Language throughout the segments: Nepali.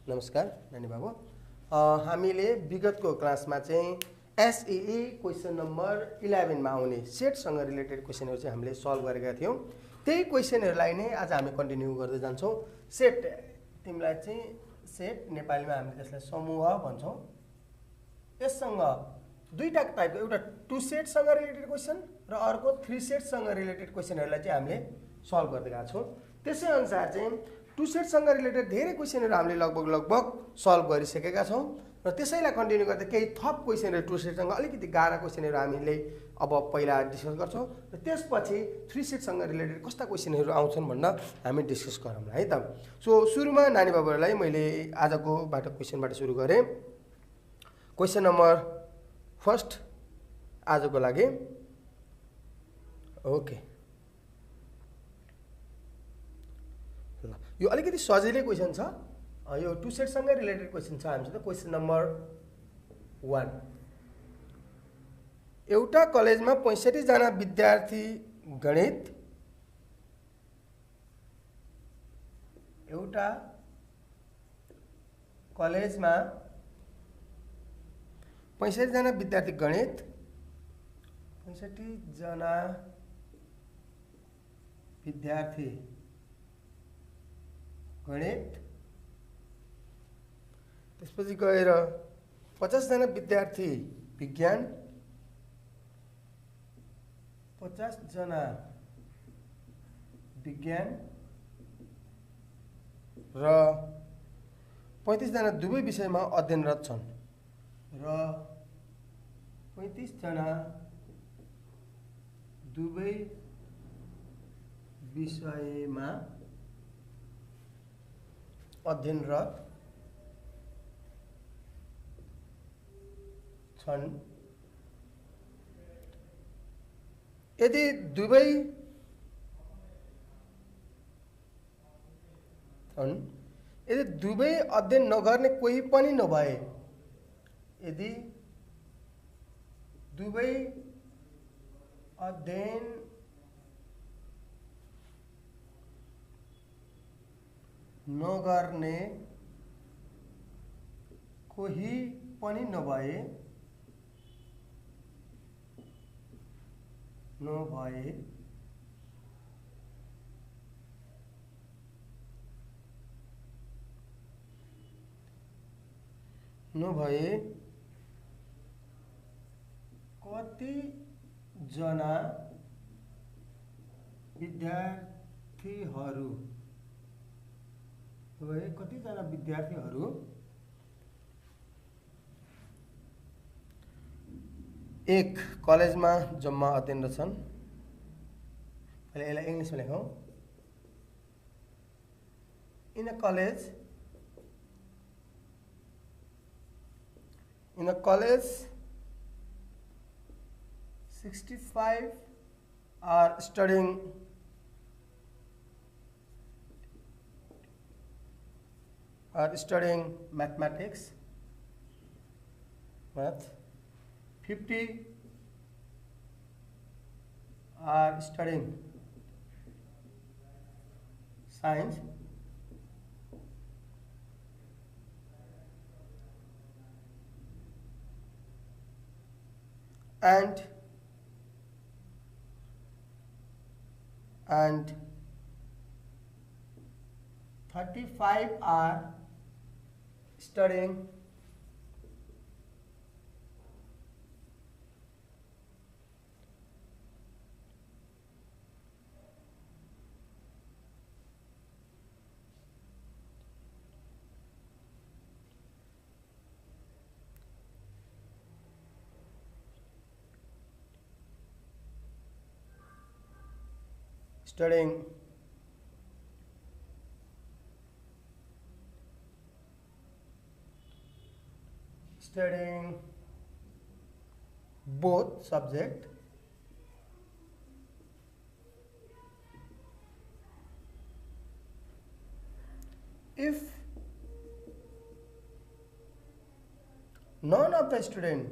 नमस्कार नानी बाबु। हामीले विगतको क्लासमा चाहिँ एसईई क्वेसन नम्बर 11 मा आउने सेटसँग रिलेटेड क्वेसनहरू चाहिँ हामीले सल्भ गरेका थियौँ। त्यही क्वेसनहरूलाई नै आज हामी कन्टिन्यू गर्दै जान्छौँ। सेट तिमीलाई चाहिँ सेट नेपालीमा हामीले त्यसलाई समूह भन्छौँ। यससँग दुईटा टाइपको, एउटा 2 सेटसँग रिलेटेड क्वेसन र अर्को 3 सेटसँग रिलेटेड क्वेसनहरूलाई चाहिँ हामीले सल्भ गर्दै गएका छौँ। त्यसै अनुसार चाहिँ 2 सेटसँग रिलेटेड धेरै क्वेसनहरू हामीले लगभग सल्भ गरिसकेका छौँ र त्यसैलाई कन्टिन्यू गर्दै केही थप क्वेसनहरू 2 सेटसँग अलिकति गाह्रा क्वेसनहरू हामीले अब पहिला डिस्कस गर्छौँ र त्यसपछि 3 सेटसँग रिलेटेड कस्ता क्वेसनहरू आउँछन् भन्न हामी डिस्कस गरौँला है त। सो सुरुमा नानी बाबुहरूलाई मैले आजकोबाट क्वेसनबाट सुरु गरेँ। क्वेसन नम्बर फर्स्ट आजको लागि ओके। ल यो अलिकति सजिलै क्वेसन छ। यो 2 सेटसँगै रिलेटेड क्वेसन छ हामीसित। क्वेसन नम्बर 1, एउटा कलेजमा 65 जना विद्यार्थी गणित, एउटा कलेजमा 65 जना विद्यार्थी गणित, 65 जना विद्यार्थी गणित, त्यसपछि गएर 50 जना विद्यार्थी विज्ञान, 50 जना विज्ञान र 35 जना दुवै विषयमा अध्ययनरत छन् र 35 जना दुवै विषयमा अध्ययनरत छन्। यदि दुवै अध्ययन नगर्ने कोही पनि नभए, यदि दुवै अध्ययन नगर्ने कोही पनि नभए कति जना विद्यार्थीहरू एक कलेजमा जम्मा अध्ययनरत छन्। पहिले यसलाई इङ्ग्लिसमा लेखौँ। In a college 65 are studying mathematics, 50 are studying science, and 35 are studying studying both subject. If none of the students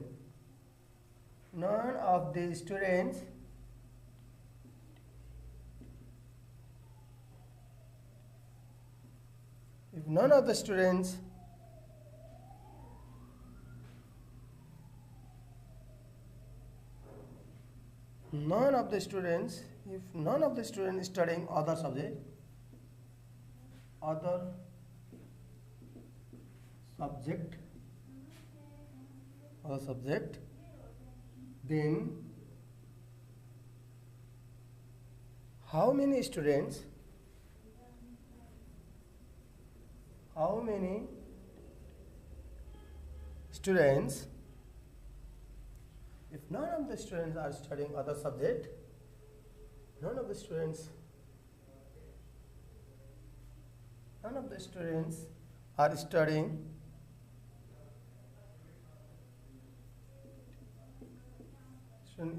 if none of the students none of the students, if none of the students studying other subject, then how many students if none of the students are studying other subject, none of the students are studying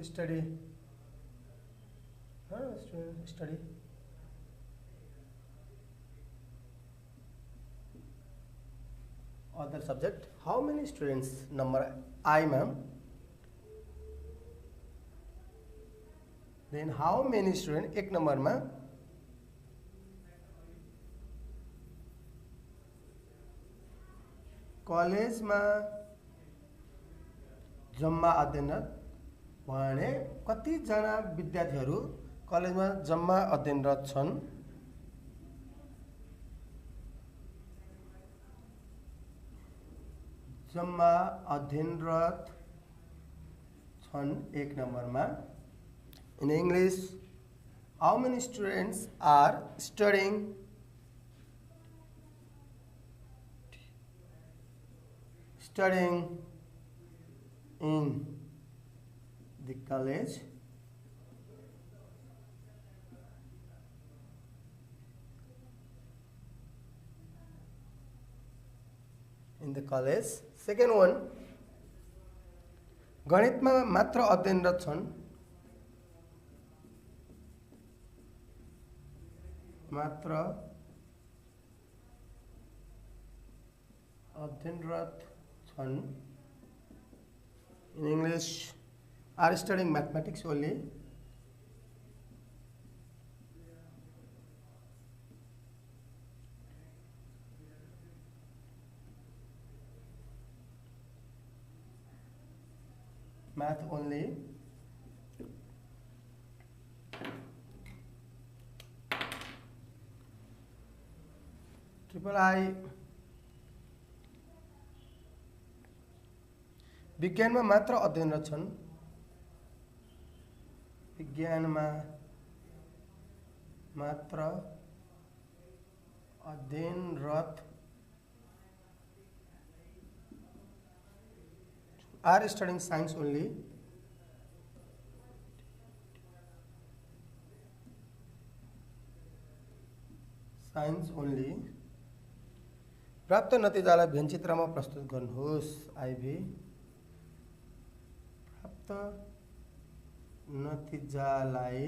study other subject. How many students? Number I, ma'am. Then how many students? एक नंबर में कॉलेज में जम्मा अध्ययनरत भने कतिजना विद्यार्थीहरू कलेजमा जम्मा अध्ययनरत छन्? जम्मा अध्ययनरत छन् एक नम्बरमा. In English, how many students are studying in the college? In the college. Second one, गणितमा मात्र अध्ययनरत छन्. मात्र अध्ययनरत छन्. In English, are studying mathematics only. Math only. Triple I विज्ञानमा मात्र अध्ययनरत छन्. विज्ञानमा मात्र अध्ययनरत are studying science only. Science only. प्राप्त नतिजालाई भेनचित्रमा प्रस्तुत गर्नुहोस्. आइभी प्राप्त नतिजालाई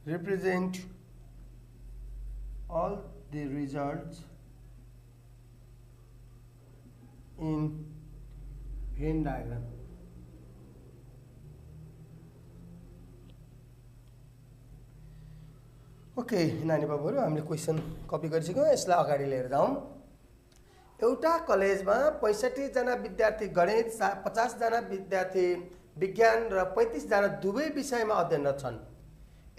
represent all the results in Venn diagram. Okay नानी बाबुहरु, हामीले क्वेशन कपी गरिसक्यौं. यसलाई अगाडि लिएर जाउँ. एउटा कलेजमा 65 जना विद्यार्थी गणित, 50 जना विद्यार्थी विज्ञान र 35 जना दुवै विषयमा अध्ययनरत छन्.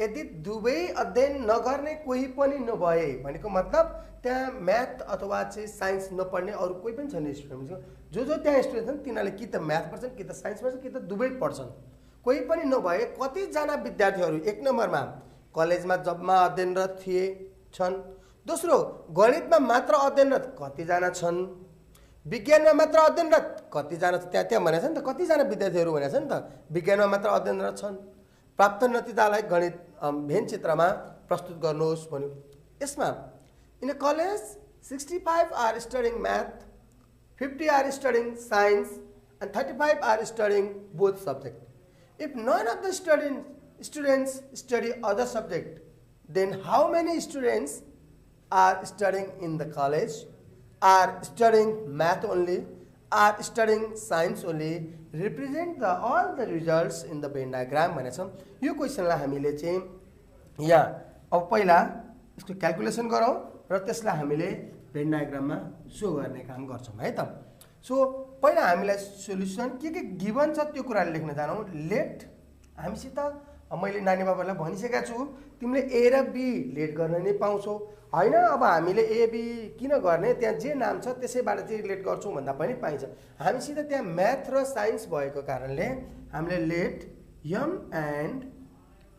यदि दुवै अध्ययन नगर्ने कोही पनि नभए भनेको मतलब त्यहाँ म्याथ अथवा चाहिँ साइन्स नपढ्ने अरू कोही पनि छैन स्टुडेन्ट. जो त्यहाँ स्टुडेन्ट छन् तिनीहरूले कि त म्याथ पढ्छन्, कि त साइन्स पढ्छन्, कि त दुवै पढ्छन्. कोही पनि नभए कतिजना विद्यार्थीहरू एक नम्बरमा कलेजमा जम्मा अध्ययनरत छन्. दोस्रो, गणितमा मात्र अध्ययनरत कतिजना छन्? विज्ञानमा मात्र अध्ययनरत कतिजना? त्यहाँ भनेको छ नि त, कतिजना विद्यार्थीहरू भनेको छ नि त विज्ञानमा मात्र अध्ययनरत छन्. प्राप्त नतिजालाई गणित भेन चित्रमा प्रस्तुत गर्नुहोस् भन्यो. यसमा in a college 65 are studying math, 50 are studying science and 35 are studying both subject. If none of the students study other subject, then how many students are studying in the college? are studying math only, are studying science only, represent all the results in the Venn diagram भनेको छ। यो क्वेसनलाई हामीले चाहिँ यहाँ अब पहिला यसको क्याल्कुलेसन गरौँ र त्यसलाई हामीले भेन डायग्राममा सो गर्ने काम गर्छौँ है त। सो पहिला हामीलाई सोल्युसन के गिभन छ त्यो कुराले लेख्न जानौँ। लेट हामीसित मैले नानी बाबालाई भनिसकेको छु तिमीले ए र बी लेट गर्न नै पाउँछौ हैन। अब हामीले ए बी किन गर्ने, त्यहाँ जे नाम छ त्यसैबाट चाहिँ लेट गर्छौँ भन्दा पनि पाइन्छ। हामीसित त्यहाँ म्याथ र साइन्स भएको कारणले हामीले let M and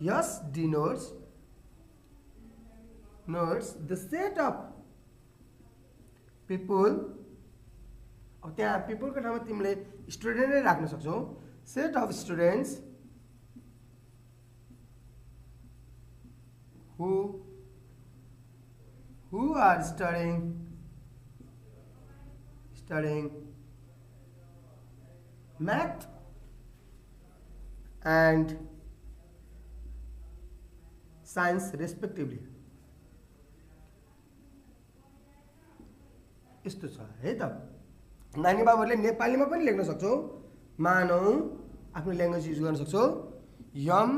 S denotes the set of people. अब त्यहाँ पिपुलको ठाउँमा तिमीले स्टुडेन्ट नै राख्न सक्छौ। Set of students who are studying math and science respectively। यस्तो छ है त। नानी बाबुहरूले नेपालीमा पनि लेख्न सक्छौ। मानौ आफ्नो ल्याङ्ग्वेज युज गर्न सक्छौ। यम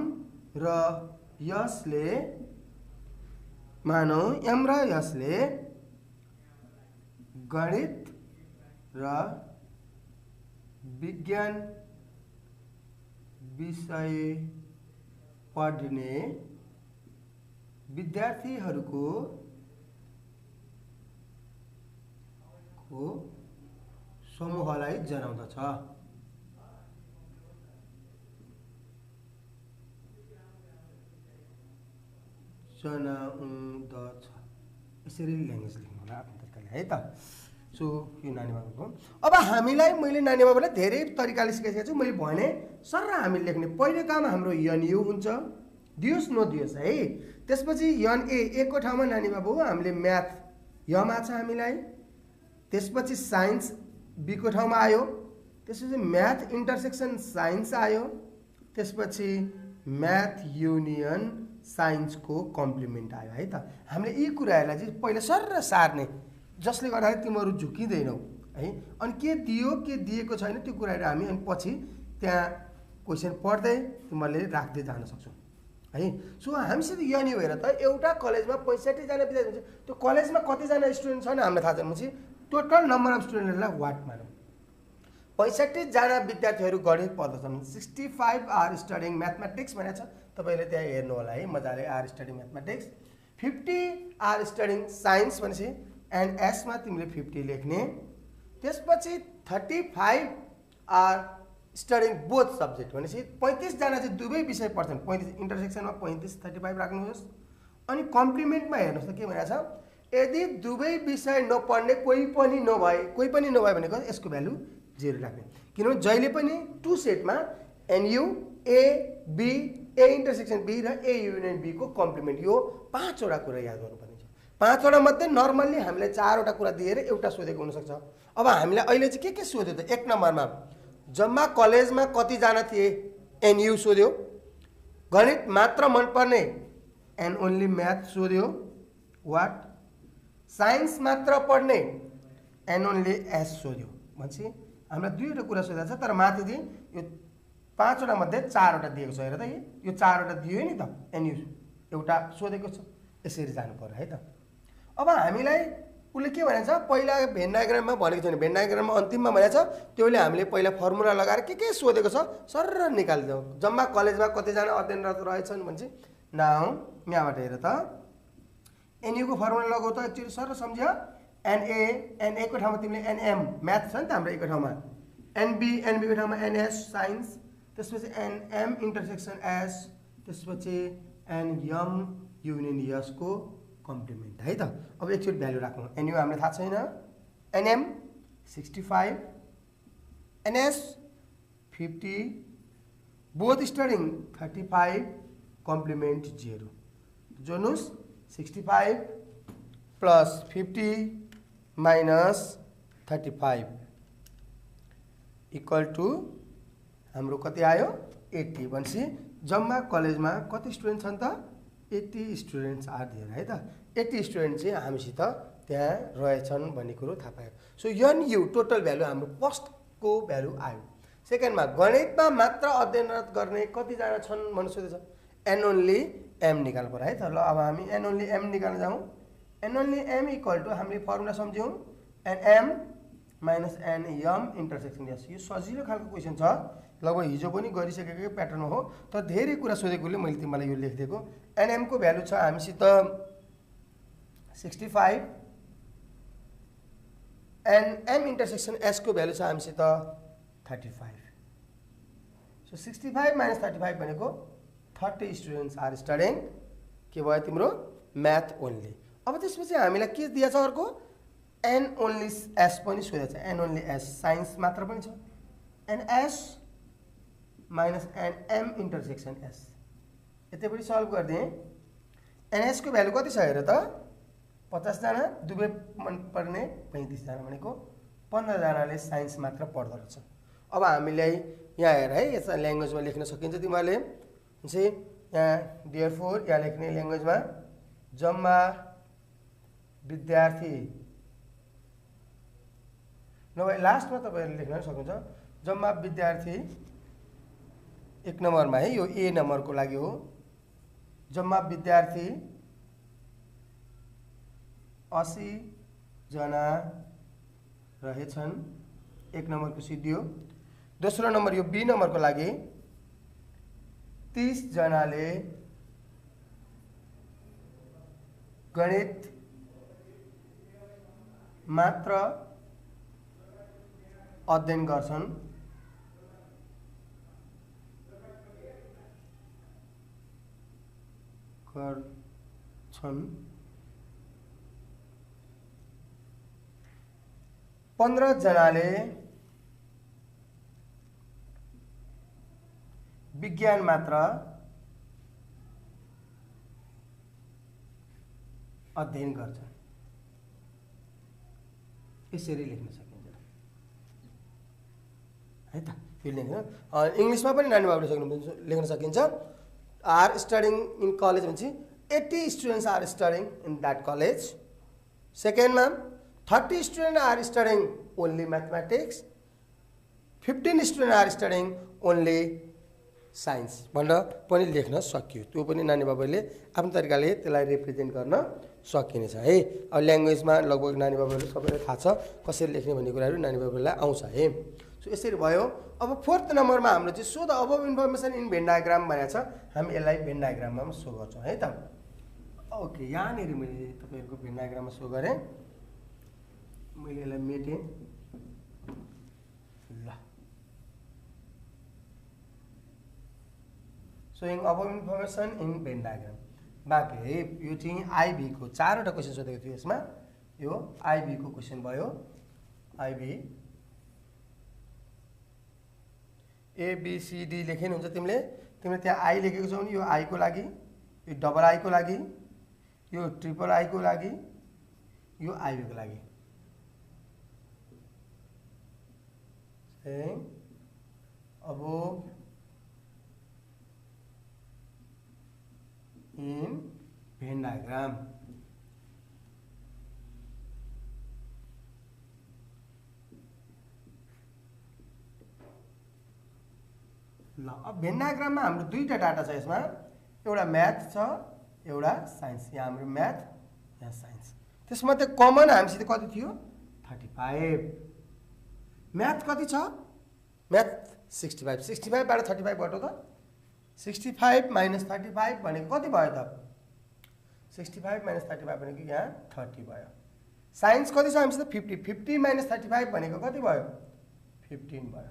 र यसले मानौ एम र यसले गणित र विज्ञान विषय पढ्ने विद्यार्थीहरूको समूहलाई जनाउँदछ। यसरी ल्याङ्ग्वेज लेख्नु होला आफ्नो तरिकाले है त। सो यो नानी बाबुको। अब हामीलाई मैले नानी बाबुलाई धेरै तरिकाले सिकाइसकेको छु। मैले भने सर हामीले लेख्ने पहिलो काम हाम्रो एनयु हुन्छ, दियोस् नदियोस् है। त्यसपछि एन को ठाउँमा नानी बाबु हामीले म्याथ यमा छ हामीलाई। त्यसपछि साइन्स बी को ठाउँमा आयो। त्यसपछि म्याथ इन्टरसेक्सन साइन्स आयो। त्यसपछि म्याथ युनियन साइन्सको कम्प्लिमेन्ट आयो है त। हामीले यी कुराहरूलाई चाहिँ पहिला सर र सार्ने, जसले गर्दाखेरि तिमीहरू झुकिँदैनौ है। अनि के दियो के दिएको छैन त्यो कुराहरू हामी अनि पछि त्यहाँ क्वेसन पढ्दै तिमीहरूले राख्दै जान सक्छौ है। सो हामीसित यहाँनिर हेर त एउटा कलेजमा 65 जना विद्यार्थी हुन्छ। त्यो कलेजमा कतिजना स्टुडेन्ट छन् हामीलाई थाहा छैन भनेपछि टोटल नम्बर अफ स्टुडेन्टहरूलाई वाट मानौँ। 65 जना विद्यार्थीहरू गणित पढ्दछन्। 65 आर स्टडिङ म्याथमेटिक्स भनेको छ, तपाईँले त्यहाँ हेर्नु होला है मजाले। Are studying mathematics. 50 are studying science भनेपछि एनएसमा तिमीले 50 लेख्ने। त्यसपछि 35 आर स्टडिङ बोथ सब्जेक्ट भनेपछि 35 जना चाहिँ दुवै विषय पढ्छन्। 35 इन्टरसेक्सनमा 35 35 राख्नुहोस्। अनि कम्प्लिमेन्टमा हेर्नुहोस् त के भनेको छ, यदि दुवै विषय नपढ्ने कोही पनि नभए भनेको यसको भ्यालु 0 राख्ने। किनभने जहिले पनि टु सेटमा NU A B A intersection B र ए युनियन बी को कम्प्लिमेन्ट, यो 5 वटा कुरा याद गर्नुपर्ने छ। 5 वटा मध्ये नर्मल्ली हामीले 4 वटा कुरा दिएर एउटा सोधेको हुनसक्छ। अब हामीलाई अहिले चाहिँ के सोध्यो त, 1 नम्बरमा जम्मा कलेजमा कतिजना थिए एनयु सोध्यो। गणित मात्र मनपर्ने एन्ड ओन्ली म्याथ सोध्यो वाट। साइन्स मात्र पढ्ने एन्ड ओन्ली एस सोध्यो भनेपछि हामीलाई 2 वटा कुरा सोधेको छ। तर माथि चाहिँ यो 5 वटा मध्ये 4 वटा दिएको छ। हेर त यो 4 वटा दियो नि त, एनयु एउटा सोधेको छ। यसरी जानु पर्यो है त। अब हामीलाई उसले के भनेको छ, पहिला भेन डायग्राममा भनेको छैन, भेन डायग्राममा अन्तिममा भनेको छ त्यसले हामीले पहिला फर्मुला लगाएर के सोधेको छ सर निकालिदिउँ। जम्मा कलेजमा कतिजना अध्ययनरत रहेछन् भनेपछि नाउ यहाँबाट हेर त एनयु को फर्मुला लगाउ त एकचोटि सर सम्झ्यो। एनए को ठाउँमा तिमीले एनएम म्याथ छ नि त हाम्रो ए को ठाउँमा, एनबी को ठाउँमा एनएस साइन्स, त्यसपछि एनएम इन्टरसेक्सन एस, त्यसपछि एनएम युनियन यस को कम्प्लिमेन्ट है त। अब एकचोटि भ्यालु राखौँ। एनयु हामीलाई थाहा छैन, NM 65, NS 50, both studying 35, complement 0। जोड्नुहोस् 65 प्लस 50 माइनस 35 इक्वल टु हाम्रो कति आयो 80। भनेपछि जम्मा कलेजमा कति स्टुडेन्ट छन् त 80 स्टुडेन्ट्स आर देयर है त। 80 स्टुडेन्ट चाहिँ हामीसित त्यहाँ रहेछन् भन्ने कुरो थाहा पायो। सो एनयु टोटल भ्यालु हाम्रो फर्स्टको भ्यालु आयो। सेकेन्डमा गणितमा मात्र अध्ययनरत गर्ने कतिजना छन् भन्नु सोधेछ। एन ओन्ली एम निकाल्नु पर्यो है त। ल अब हामी एन ओन्ली एम निकाल्न जाउँ। N only M equal to हामीले फर्मुला सम्झ्यौँ N M minus N M intersection S. यो सजिलो खालको क्वेसन छ, लगभग हिजो पनि गरिसकेको प्याटर्नमा हो, तर धेरै कुरा सोधेकोले मैले तिमीलाई यो लेखिदिएको। एनएमको भ्यालु छ हामीसित 65 एन्ड एम इन्टरसेक्सन एसको भ्यालु छ हामीसित 35। सो 65 माइनस 35 भनेको 30 स्टुडेन्ट्स आर स्टडिङ के भयो तिम्रो म्याथ ओन्ली। अब त्यसपछि हामीलाई के दिएछ अर्को एन ओन्ली एस पनि सोधेछ। एन ओन्ली एस साइन्स मात्र पनि छ। N S minus N M intersection S यतिपट्टि सल्भ गरिदिएँ। एनएसको भ्यालु कति छ हेर त 50 जना, दुवै मन पर्ने 35 जना भनेको 15 जनाले साइन्स मात्र पढ्दो रहेछ। अब हामीलाई यहाँ हेर है, यसलाई ल्याङ्ग्वेजमा लेख्न सकिन्छ तिमीहरूले चाहिँ यहाँ देयरफोर यहाँ लेख्ने ल्याङ्ग्वेजमा जम्मा विद्यार्थी नभए लास्टमा तपाईँहरूले लेख्न सक्नुहुन्छ जम्मा विद्यार्थी 1 नम्बरमा है, यो ए नम्बरको लागि हो। जम्मा विद्यार्थी 80 जना रहेछन् 1 नम्बरको सिद्धियो। दोस्रो नम्बर यो बी नम्बरको लागि 30 जनाले गणित मात्र अध्ययन गर्छन्। गर्छन् 15 जनाले विज्ञान मात्र अध्ययन गर्छन्। यसरी लेख्न सकिन्छ है त। यो लेख्न इङ्ग्लिसमा पनि नानी बाबुले लेख्न सकिन्छ। आर स्टडिङ इन कलेज भनेपछि 80 students are studying in that college. सेकेन्डमा 30 student are studying only mathematics, 15 student are studying only science भनेर पनि लेख्न सकियो। त्यो पनि नानी बाबुले आफ्नो तरिकाले त्यसलाई रिप्रेजेन्ट गर्न सकिनेछ है। अब ल्याङ्ग्वेजमा लगभग नानी बाबुहरू सबैलाई थाहा छ कसरी लेख्ने भन्ने कुराहरू नानी बाबुलाई आउँछ है। सो यसरी भयो। अब 4th नम्बरमा हाम्रो चाहिँ so the above information in Venn diagram भनेको छ। हामी यसलाई भेन डायग्राममा सो गर्छौँ है त। ओके, यहाँनिर मैले तपाईँहरूको भेन डायग्राममा सो गरेँ। मैले यसलाई मेटेँ। ल showing above information in Venn diagram बाँकी है। यो चाहिँ आइभीको 4वटा क्वेसन सोधेको थियो यसमा। यो आइभीको क्वेसन भयो। आइभी एबिसिडी लेखे हुन्छ तिमीले त्यहाँ आई लेखेको छौ नि। यो आईको लागि, यो डबल आईको लागि, यो ट्रिपल आईको लागि, यो आइभीको लागि। अब इन भेन डायग्राम ल अब भेन डायग्राममा हाम्रो दुईटा डाटा छ यसमा। एउटा म्याथ छ, एउटा साइन्स। यहाँ हाम्रो म्याथ, यहाँ साइन्स। त्यसमध्ये कमन हामीसित कति थियो 35। म्याथ कति छ? म्याथ 65। 65 बाट 35 घटाउ त। 65 माइनस 35 भनेको कति भयो त? 65 माइनस 35 भनेको यहाँ 30 भयो। साइन्स कति छ हामीसित 50। 50 माइनस 35 भनेको कति भयो? 15 भयो।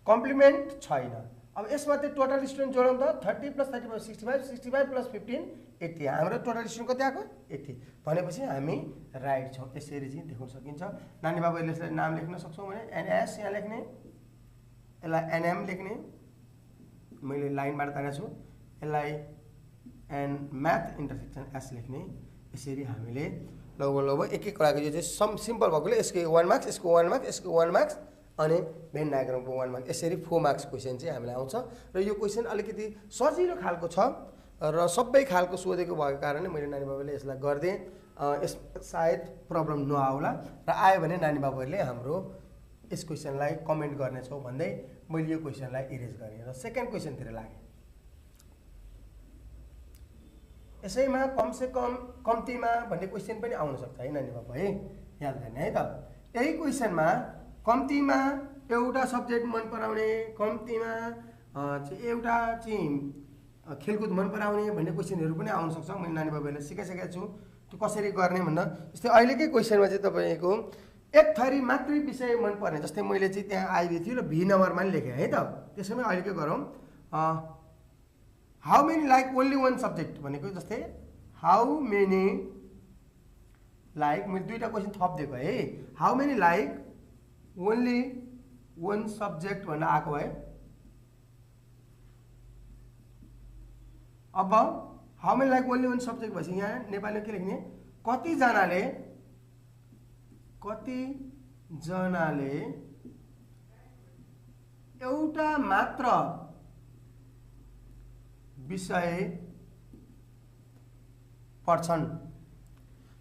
कम्प्लिमेन्ट छैन। अब यसमा चाहिँ टोटल स्टुडेन्ट जोडौँ त। 30 प्लस 35 65, 65 प्लस 15 80। हाम्रो टोटल स्टुडेन्ट कति आएको? 80 भनेपछि हामी राइट छौँ। यसरी चाहिँ देख्न सकिन्छ। नानी बाबुहरूले यसलाई नाम लेख्न सक्छौँ भने एनएस यहाँ लेख्ने, यसलाई एनएम लेख्ने। मैले लाइनबाट तानेको छु। यसलाई एन म्याथ इन्टरसेक्सन एस लेख्ने। यसरी हामीले लगभग एक कुराको यो चाहिँ सिम्पल भएकोले यसको 1 मार्क्स, यसको 1 मार्क्स, यसको 1 मार्क्स अनि भेन डायग्रामको 1 मार्क्स। यसरी 4 मार्क्स क्वेसन चाहिँ हामीलाई आउँछ। र यो क्वेसन अलिकति सजिलो खालको छ र सबै खालको सोधेको भएको कारणले मैले नानी बाबुले यसलाई गरिदिएँ। यस सायद प्रब्लम नआउला र आयो भने नानी बाबुहरूले हाम्रो यस क्वेसनलाई कमेन्ट गर्नेछौँ भन्दै मैले यो क्वेसनलाई इरेज गरेँ र सेकेन्ड क्वेसनतिर लागेँ। यसैमा कमसेकम कम्तीमा भन्ने क्वेसन पनि आउन सक्छ है नानी बाबु है, याद गर्ने है त। यही क्वेसनमा कम्तीमा एउटा सब्जेक्ट मन पराउने, कम्तीमा एउटा चाहिँ खेलकुद मन पराउने भन्ने क्वेसनहरू पनि आउन सक्छ। मैले नानी बाबुहरूलाई सिकाइसकेको छु त्यो कसरी गर्ने भन्दा। जस्तै अहिलेकै क्वेसनमा चाहिँ तपाईँको एक थरी मात्रै विषय मन पर्ने, जस्तै मैले चाहिँ त्यहाँ आइबी थियो र भी नम्बरमा नि लेखेँ है त। त्यसैमा अहिलेकै गरौँ। How many like only one subject भनेको जस्तै हाउ मेनी लाइक, मैले दुईवटा क्वेसन थपिदिएको है। How many like only one subject भनेर आएको है। अब how many like only one subject भएपछि यहाँ नेपालीमा के लेख्ने, कतिजनाले एउटा मात्र विषय पढ्छन्।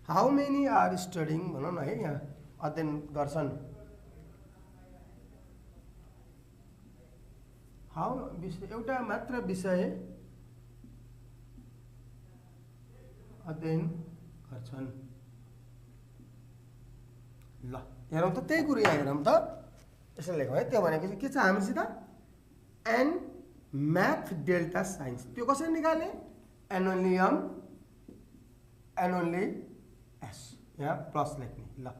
हाउ मेनी आर स्टडिङ भनौँ न है, यहाँ अध्ययन गर्छन्। एउटा मात्र विषय अध्ययन गर्छन्। ल हेरौँ त, त्यही कुरो यहाँ हेरौँ त, यसरी लेखौँ है। त्यो भनेको चाहिँ के छ हामीसित, एन म्याथ डेल्टा साइन्स। त्यो कसरी निकाल्ने, N only M N only S, यहाँ प्लस लेख्ने। ल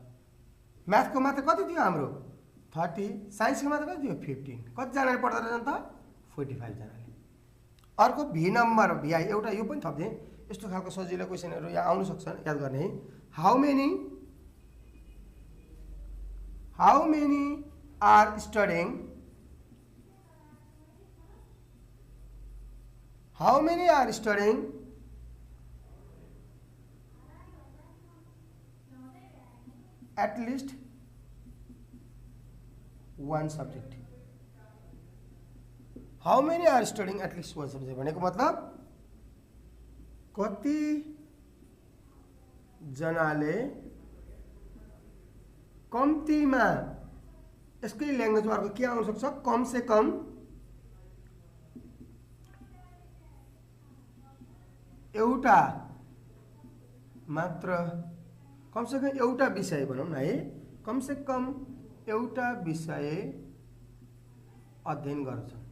म्याथको मात्र कति थियो हाम्रो 30, साइन्सको मात्र कति थियो 15। कतिजनाले पढ्दो रहेछन् त 45 जनाले। अर्को भी नम्बर भिआई एउटा यो पनि थप्दिएँ। यस्तो खालको सजिलो क्वेसनहरू यहाँ आउन सक्छ, याद गर्ने है। How many are studying, how many are studying at least one subject. How many are studying at least one subject भनेको मतलब कति जनाले कम्तीमा, यसकै ल्याङ्ग्वेजमा अर्को के आउन सक्छ, कम से कम एउटा मात्र, कम से कम एउटा विषय भनौँ न है, कम से कम एउटा विषय अध्ययन गर्छन्।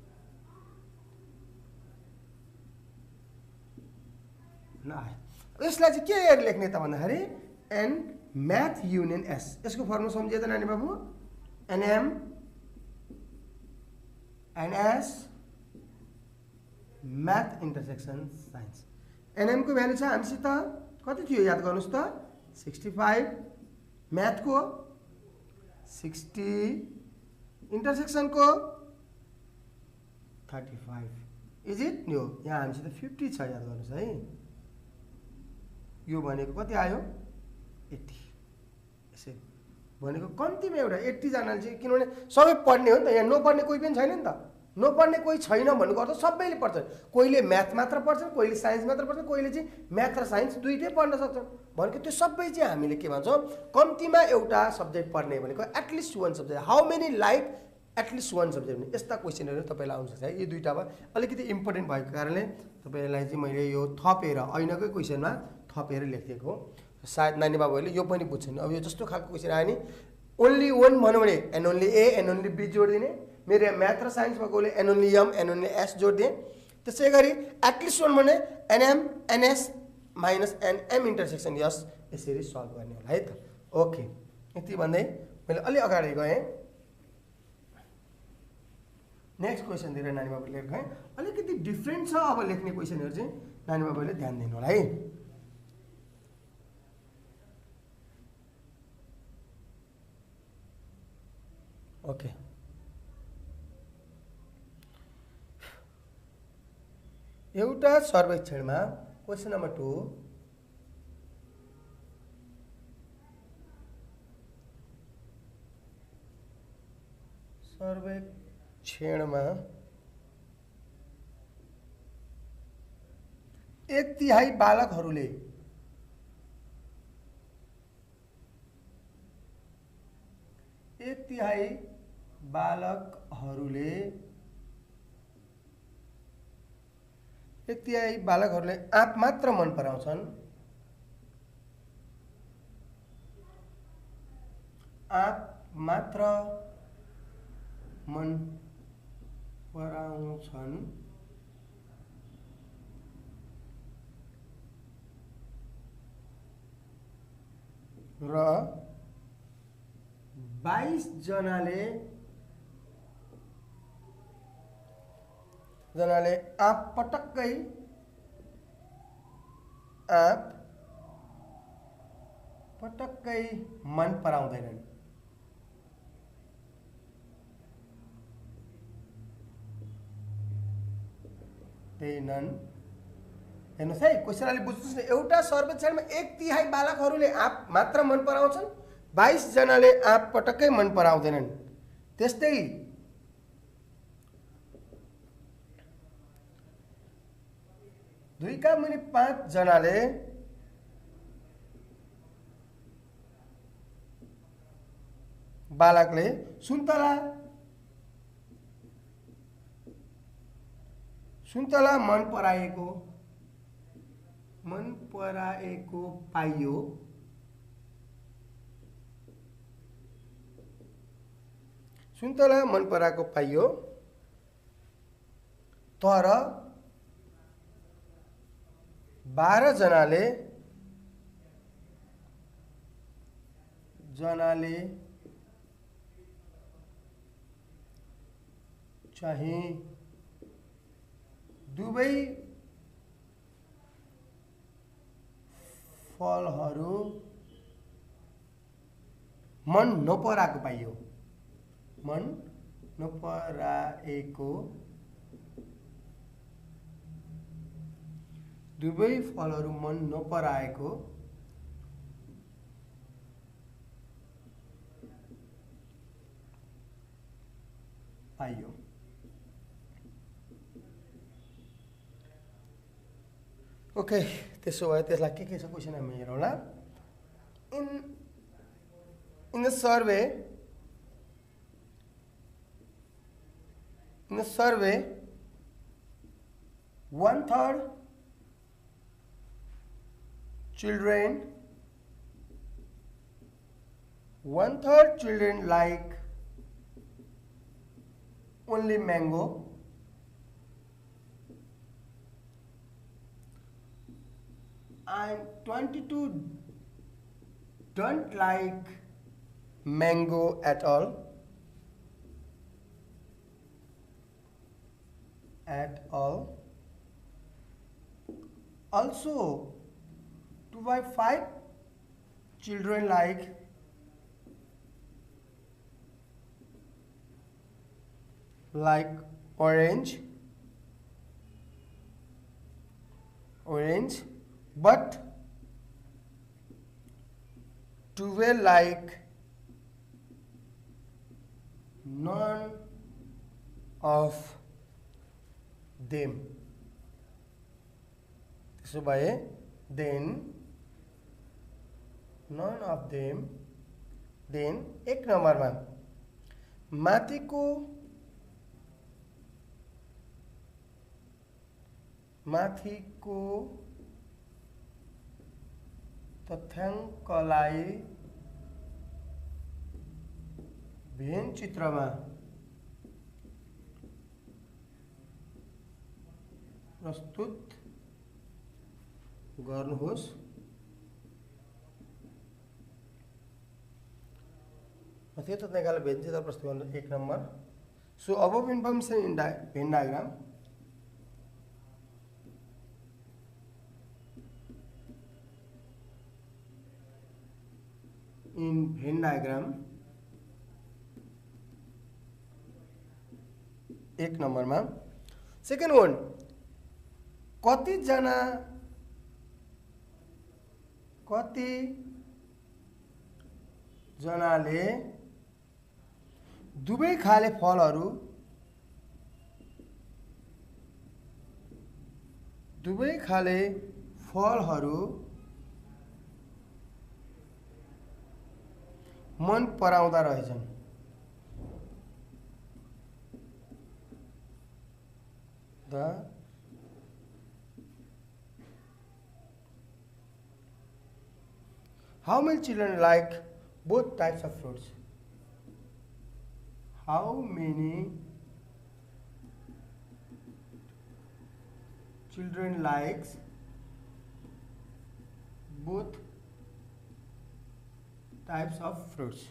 यसलाई चाहिँ के लेख्ने त भन्दाखेरि एन म्याथ युनियन एस। यसको फर्मुला सम्झिए त नानी बाबु, NM NS math intersection science. NM को भ्यालु छ हामीसित कति थियो याद गर्नुहोस् त 65, म्याथको 60, इन्टरसेक्सनको 35। इज इट न्यू, यहाँ हामीसित 50 छ, याद गर्नुहोस् है। यो भनेको कति आयो 80। यसै भनेको कम्तीमा एउटा 80 जनाले चाहिँ, किनभने सबै पढ्ने हो नि त, यहाँ नपढ्ने कोही पनि छैन नि त। नपढ्ने कोही छैन भन्नुको अर्थ सबैले पढ्छन्। कोहीले म्याथ मात्र पढ्छन्, कोहीले साइन्स मात्र पढ्छन्, कोहीले चाहिँ म्याथ र साइन्स दुईटै पढ्न सक्छन्। भनेको त्यो सबै चाहिँ हामीले के भन्छौँ, कम्तीमा एउटा सब्जेक्ट पढ्ने भनेको at least one subject. How many like at least one subject भने यस्ता क्वेसनहरू तपाईँलाई आउन सक्छ है। यी दुईवटा अलिकति इम्पोर्टेन्ट भएको कारणले तपाईँलाई चाहिँ मैले यो थपेर ऐनाकै क्वेसनमा थपेर लेखिदिएको हो। सायद नानी बाबुहरूले यो पनि बुझ्छन्। अब यो जस्तो खालको क्वेसन आयो नि, ओन्ली वान भन्यो भने N only A N only B जोडिदिने। मेरो यहाँ म्याथ र साइन्समा गएले N only M N only S जोडिदिएँ। त्यसै गरी एटलिस्ट वान भने NM NS minus NM intersection S, यसरी सल्भ गर्ने होला है त। ओके, यति भन्दै मैले अलि अगाडि गएँ। नेक्स्ट क्वेसनतिर नानी बाबुले लेखेँ, अलिकति डिफ्रेन्ट छ। अब लेख्ने क्वेसनहरू चाहिँ नानी बाबुले ध्यान दिनु होला है। ओके, एउटा सर्वेक्षणमा क्वेसन नम्बर 2 सर्वेक्षणमा 1/3 बालकहरूले तिहाई बालकहरूले आँप मात्र मन पराउँछन्। आँप मात्र मन पराउँछन्। र 22 जनाले आँप पटक्कै मन पराउँदैनन्। हेर्नुहोस् है, क्वेसन अलि बुझ्नुहोस् न। एउटा सर्वेक्षणमा 1/3 बालकहरूले आँप मात्र मन पराउँछन्, 22 जनाले आँप पटक्कै मन पराउँदैनन्। त्यस्तै 2/5 जनाले बालकले सुन्तला मन पराएको पाइयो। सुन्तला मन पराएको पाइयो, तर 12 जनाले चाहिँ दुवै फलहरू मन नपराएको पाइयो। दुवै फलहरू मन नपराएको पाइयो। ओके, त्यसो भए त्यसलाई के छ क्वेसन हामी हेरौँला। In the survey 1/3 children like only mango, and 22 don't like mango at all. Also 2/5 children like orange, but 12 like none of them. त्यसो भए then none of them, then 1 नम्बरमा माथिको तथ्याङ्कलाई भेन चित्रमा प्रस्तुत गर्नुहोस्। माथिको तथ्याङ्कलाई भेन चित्र प्रस्तुत गर्नु 1 number. So above information in Venn diagram. In Venn diagram 1 नम्बरमा। सेकेन्ड वन, कति जनाले दुवै खाले फलहरू मन पराउँदा रहेछन्। the how many children like both types of fruits? How many children likes both types of fruits?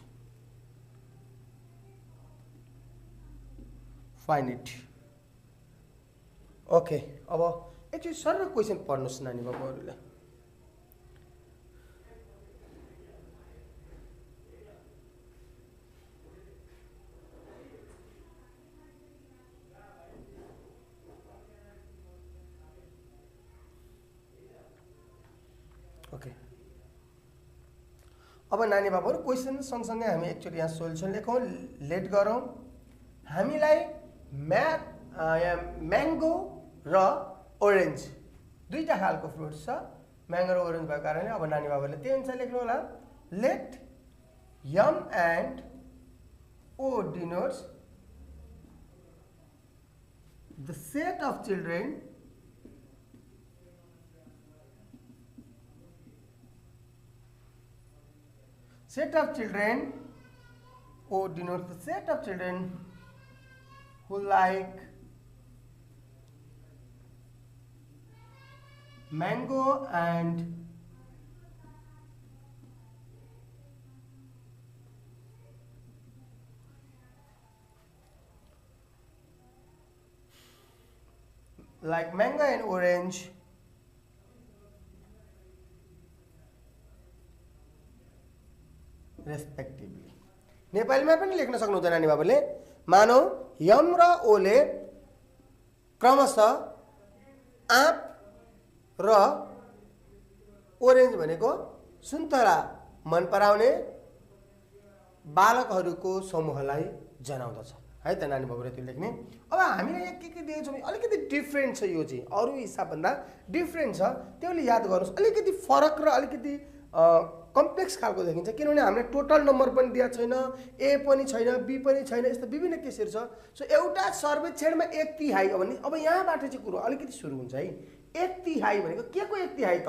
Find it. Okay, अब एकचोटि सरल क्वेसन पढ्नुहोस् नानी बाबुहरूले. ओके, अब नानी बाबुहरू क्वेसन सँगसँगै हामी एकचोटि यहाँ सोल्युसन लेखौँ, लेट गरौँ. हामीलाई म्याङ्गो र ओरेन्ज दुईटा खालको फ्रुट्स छ. म्याङ्गो र ओरेन्ज भएको कारणले अब नानी बाबुहरूले त्यही अनुसार लेख्नु होला. Let M and O denotes the set of children O denotes the set of children who like mango and orange respectively. नेपालीमा पनि लेख्न सक्नुहुन्छ नानी बाबुले. मानौ यम र ओले क्रमशः आँप र ओरेन्ज भनेको सुन्तला मन पराउने बालकहरूको समूहलाई जनाउँदछ है त नानी बाबुले त्यो लेख्ने. अब हामीले यहाँ के दिएको छौँ अलिकति डिफ्रेन्ट छ. यो चाहिँ अरू हिसाबभन्दा डिफ्रेन्ट छ. त्यसले याद गर्नुहोस्. अलिकति फरक र अलिकति कम्प्लेक्स खालको देखिन्छ किनभने हामीले टोटल नम्बर पनि दिएको छैन, ए पनि छैन, बी पनि छैन, यस्तो विभिन्न केसहरू छ. सो एउटा सर्वेक्षणमा 1/3. हो भने अब यहाँबाट चाहिँ कुरो अलिकति सुरु हुन्छ है. 1/3 भनेको के को 1/3 त?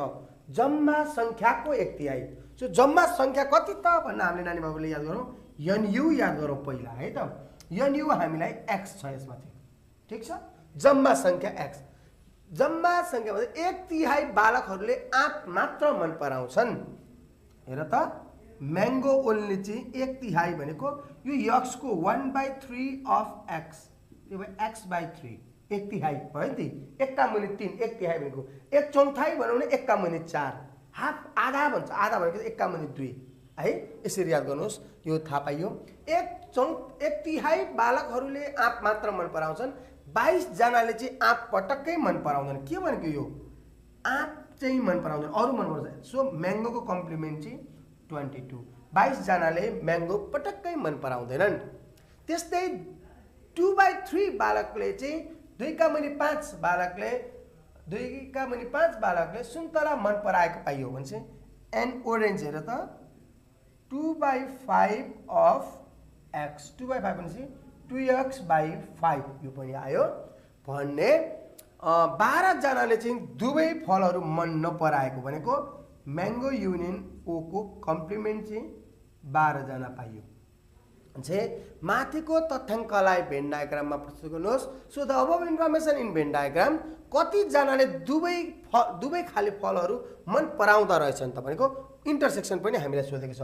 जम्मा सङ्ख्याको 1/3. सो जम्मा सङ्ख्या कति त भन्दा हामीले नानी बाबुले याद गरौँ. एनयु याद गरौँ पहिला है त. एनयु हामीलाई एक्स छ यसमा चाहिँ. ठिक छ. जम्मा सङ्ख्या एक्स. जम्मा सङ्ख्या भन्दा 1/3 बालकहरूले आँप मात्र मन पराउँछन्. हेर त म्याङ्गो ओन्ली चाहिँ 1/3 भनेको यो एक्सको 1/3 अफ एक्स. त्यो भयो x/3. 1/3 भयो नि. 1/3. 1/3 भनेको 1/4 भनौँ भने 1/4. हाफ आधा भन्छ. आधा भनेको 1/2 है. यसरी याद गर्नुहोस्. यो थाहा पाइयो. 1/3 बालकहरूले आँप मात्र मन पराउँछन्. 22 जनाले चाहिँ आँप पटक्कै मन पराउँदैन. के भनेको यो आँप चाहिँ मन पराउँदैन, अरू मन पराउँछ. सो म्याङ्गोको कम्प्लिमेन्ट चाहिँ 22. 22 जनाले म्याङ्गो पटक्कै मन पराउँदैनन्. त्यस्तै 2/3 बालकले चाहिँ 2/5 बालकले सुन्तला मन पराएको पाइयो भने चाहिँ एन्ड ओरेन्ज हेर त 2/5 अफ एक्स. 2/5 भनेपछि 2x/5 यो पनि आयो भन्ने. 12 जनाले चाहिँ दुवै फलहरू मन नपराएको भनेको म्याङ्गो युनियन ओ को कम्प्लिमेन्ट चाहिँ 12 जना पाइयो. माथिको तथ्याङ्कलाई भेन डायग्राममा प्रस्तुत गर्नुहोस्. So the above information in Venn diagram कति जनाले दुवै खाले फलहरू मन पराउँदा रहेछन् त भनेको इन्टरसेक्सन पनि हामीलाई सोधेको छ.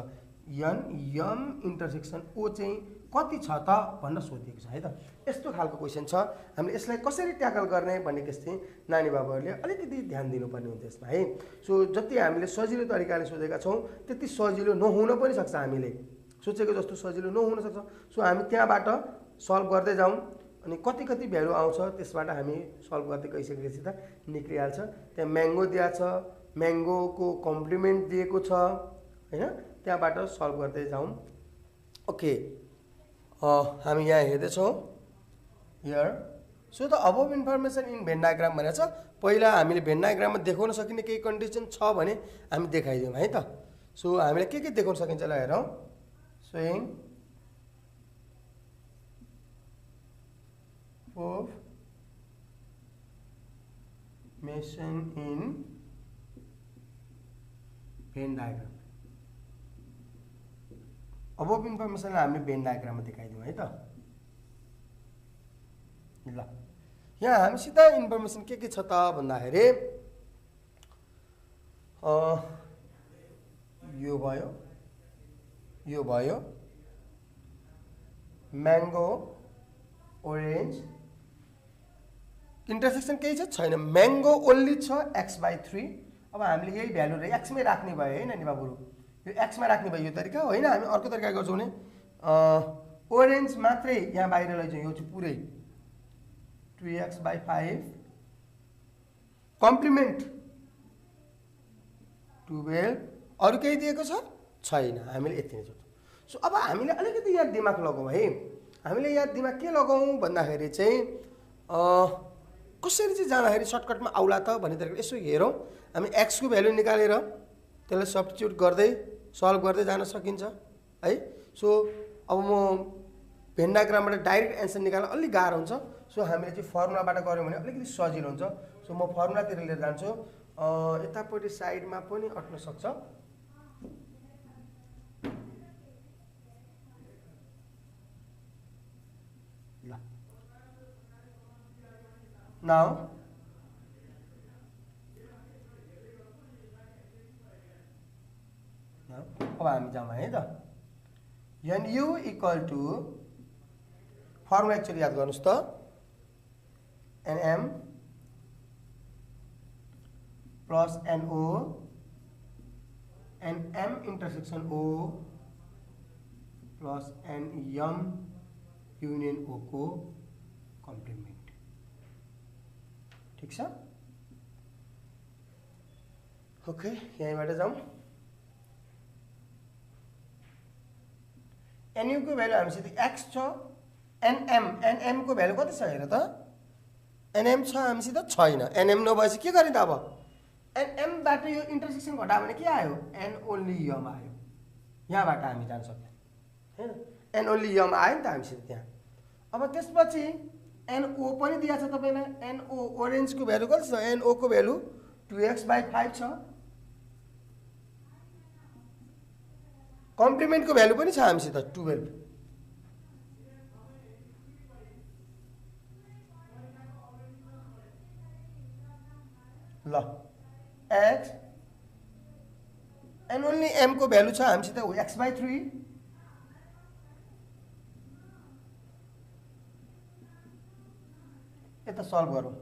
यम इन्टरसेक्सन ओ चाहिँ कति छ त भनेर सोधिएको छ है त. यस्तो खालको क्वेसन छ. हामीले यसलाई कसरी ट्याकल गर्ने भन्ने केस चाहिँ नानी बाबुहरूले अलिकति ध्यान दिनुपर्ने हुन्छ यसमा है. सो जति हामीले सजिलो तरिकाले सोधेका छौँ त्यति सजिलो नहुन पनि सक्छ. हामीले सोचेको जस्तो सजिलो नहुन सक्छ. सो हामी त्यहाँबाट सल्भ गर्दै जाउँ अनि कति कति भ्यालु आउँछ त्यसबाट हामी सल्भ गर्दै गइसकेपछि त निक्लिहाल्छ. त्यहाँ म्याङ्गो दिएको छ, म्याङ्गोको कम्प्लिमेन्ट दिएको छ हैन. त्यहाँबाट सल्भ गर्दै जाउँ. ओके, हामी यहाँ हेर्दैछौँ here. So the above information in Venn diagram भनेको छ. पहिला हामीले भेन डायग्राममा देखाउन सकिने केही कन्डिसन छ भने हामी देखाइदिउँ है त. सो हामीलाई के देखाउन सकिन्छ ल हेरौँ. showing of mason in Venn diagram. अब इन्फर्मेसनलाई हामीले भेन डायग्राममा देखाइदिउँ है त। ल यहाँ हामीसित इन्फर्मेसन के छ त भन्दाखेरि यो भयो म्याङ्गो ओरेन्ज इन्टरसेक्सन केही छैन, म्याङ्गो ओन्ली छ x/3। अब हामीले यही भ्यालु एक्समै राख्ने भयो है नानी बाबुहरू, यो एक्समा राख्ने भयो यो तरिका होइन। हामी अर्को तरिका गर्छौँ भने ओरेन्ज मात्रै यहाँ बाहिर लैजाउँ, यो चाहिँ पुरै 2x/5 कम्प्लिमेन्ट 12। अरू केही दिएको छैन, हामीले यति नै जोड्छौँ। सो अब हामीले अलिकति यहाँ दिमाग लगाउँ है। हामीले यहाँ दिमाग के लगाउँ भन्दाखेरि चाहिँ कसरी चाहिँ जाँदाखेरि सर्टकटमा आउला त भन्ने तरिकाले यसो हेरौँ। हामी एक्सको भ्यालु निकालेर त्यसलाई सब्स्टिट्युट गर्दै सल्भ गर्दै जान सकिन्छ है। सो अब म भेन डायग्रामबाट डाइरेक्ट एन्सर निकाल्न अलिक गाह्रो हुन्छ। सो हामीले चाहिँ फर्मुलाबाट गऱ्यौँ भने अलिकति सजिलो हुन्छ। सो म फर्मुलातिर लिएर जान्छु। यतापट्टि साइडमा पनि अट्न सक्छ। ल नाउ अब हामी जाउँ है त। NU equal to formula actually याद गर्नुहोस् त, NM plus NO NM intersection O plus NM union O को कम्प्लिमेन्ट। ठिक छ, ओके यहीँबाट जाउँ। NU को भ्यालु हामीसित x छ, NM को भ्यालु कति छ हेर त। NM छ हामीसित छैन, NM नभएपछि के गर्ने त। अब NM बाट यो इन्टरसेक्सन घटायो भने के आयो, N ओन्ली यम आयो। यहाँबाट हामी जान सक्दैन हैन, N ओन्ली यम आयो नि त हामीसित त्यहाँ। अब त्यसपछि NO पनि दिएको छ तपाईलाई। NO ओरेन्ज को भ्यालु कति छ, NO को भ्यालु 2x/5 छ। कम्प्लिमेन्ट को भ्यालु पनि छ हामीसित 12। ल x एन ओन्ली m को भ्यालु छ हामीसित x/3। यता सल्भ गरौँ।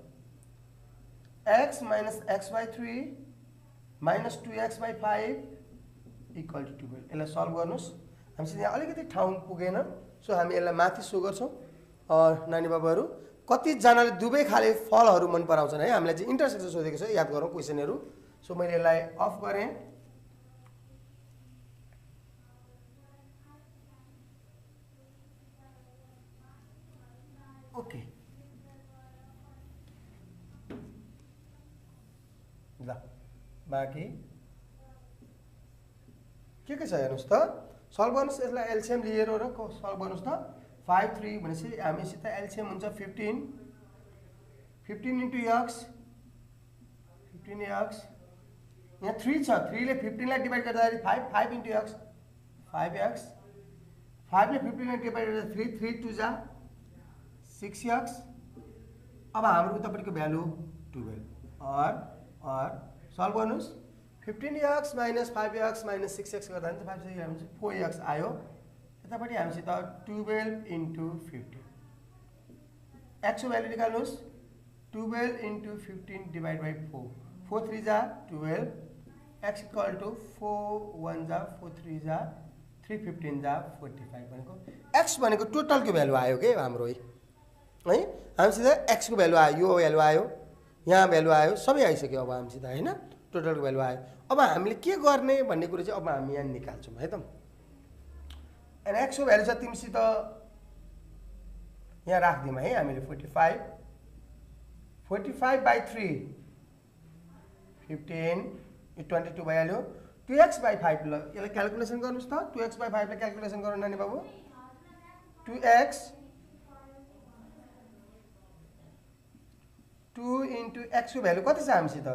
x minus x/3 minus 2x/5 equal to 12। यसलाई सल्भ गर्नुहोस्। हामीसित यहाँ अलिकति ठाउँ पुगेन, सो हामी यसलाई माथि सो गर्छौँ। नानी बाबुहरू कतिजनाले दुवै खाले फलहरू मन पराउँछन् है। हामीलाई चाहिँ इन्टरसेक्सन सोधेको छ, याद गरौँ क्वेसनहरू। सो मैले यसलाई अफ गरेँ। ओके ल बाँकी के छ हेर्नुहोस् त, सल्भ गर्नुहोस्। यसलाई एलसिएम लिएर र सल्भ गर्नुहोस् त। 5 3 भनेपछि हामीसित एलसिएम हुन्छ 15 इन्टु x 15x। यहाँ 3 छ, 3 ले 15 लाई डिभाइड गर्दाखेरि 5 इन्टु x 5x। 5 ले 15 लाई डिभाइड गर्दा 3 2 जा 6x। अब हाम्रो उतापट्टिको भ्यालु 12 और सल्भ गर्नुहोस्। 15x minus 5x minus 6x गर्दा चाहिँ 5 6 4x आयो। यतापट्टि हामीसित 12 इन्टु 15 x को भ्यालु निकाल्नुहोस्। 12 इन्टु 15 डिभाइड बाई 4 4 3 जा 12 x इक्वल टु 4 1 जा 4 3 जा 3 15 जा 45 भनेको x भनेको टोटलको भ्यालु आयो के हाम्रो है। हामीसित x को भ्यालु आयो, यो भ्यालु आयो, यहाँ भ्यालु आयो, सबै आइसक्यो अब हामीसित हैन, टोटलको भ्यालु आयो। अब हामीले के गर्ने भन्ने कुरा चाहिँ अब हामी यहाँ निकाल्छौँ है त। अनि x को भ्यालु छ तिमीसित यहाँ राख्दियौँ है हामीले 45/3 15 यो 22 भइहाल्यो। 2x/5 ल यसलाई क्याल्कुलेसन गर्नुहोस् त। 2x/5 लाई क्याल्कुलेसन गरौँ नानी बाबु। 2x 2 इन्टु एक्सको भ्यालु कति छ हामीसित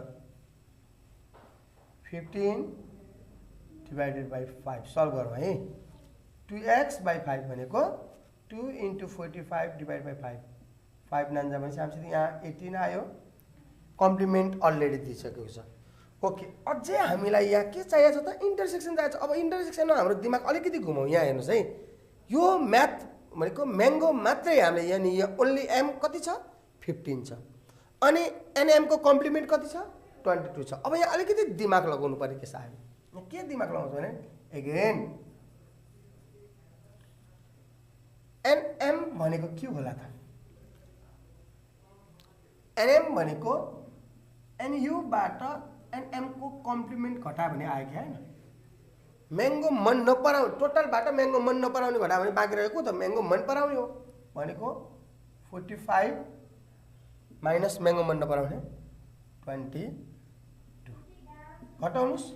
15 डिभाइडेड बाई 5 सल्भ गरौँ है 2x बाई 5 भनेको 2 इन्टु 45 डिभाइड बाई 5 5 नान्जा भनेपछि हामीसित यहाँ 18 आयो कम्प्लिमेन्ट अलरेडी दिइसकेको छ ओके अझै हामीलाई यहाँ के चाहिएको छ त इन्टरसेक्सन चाहिएको छ अब इन्टरसेक्सनमा हाम्रो दिमाग अलिकति घुमाउँ यहाँ हेर्नुहोस् है यो म्याथ भनेको म्याङ्गो मात्रै हामीले यहाँ यहाँ ओन्ली एम कति छ 15 छ अनि एनएमको कम्प्लिमेन्ट कति छ 22 छ अब यहाँ अलिकति दिमाग लगाउनु पर्ने के साह्रो यहाँ के दिमाग लगाउँछ भने एगेन एनएम भनेको के होला त एनएम भनेको एनयुबाट एनएमको कम्प्लिमेन्ट घटा भने आयो कि होइन म्याङ्गो मन नपराउने टोटलबाट म्याङ्गो मन नपराउने घटा भने बाँकी रहेको त म्याङ्गो मन पराउने हो भनेको 45 माइनस म्याङ्गो मन नपराउने 22 घटाउनुस्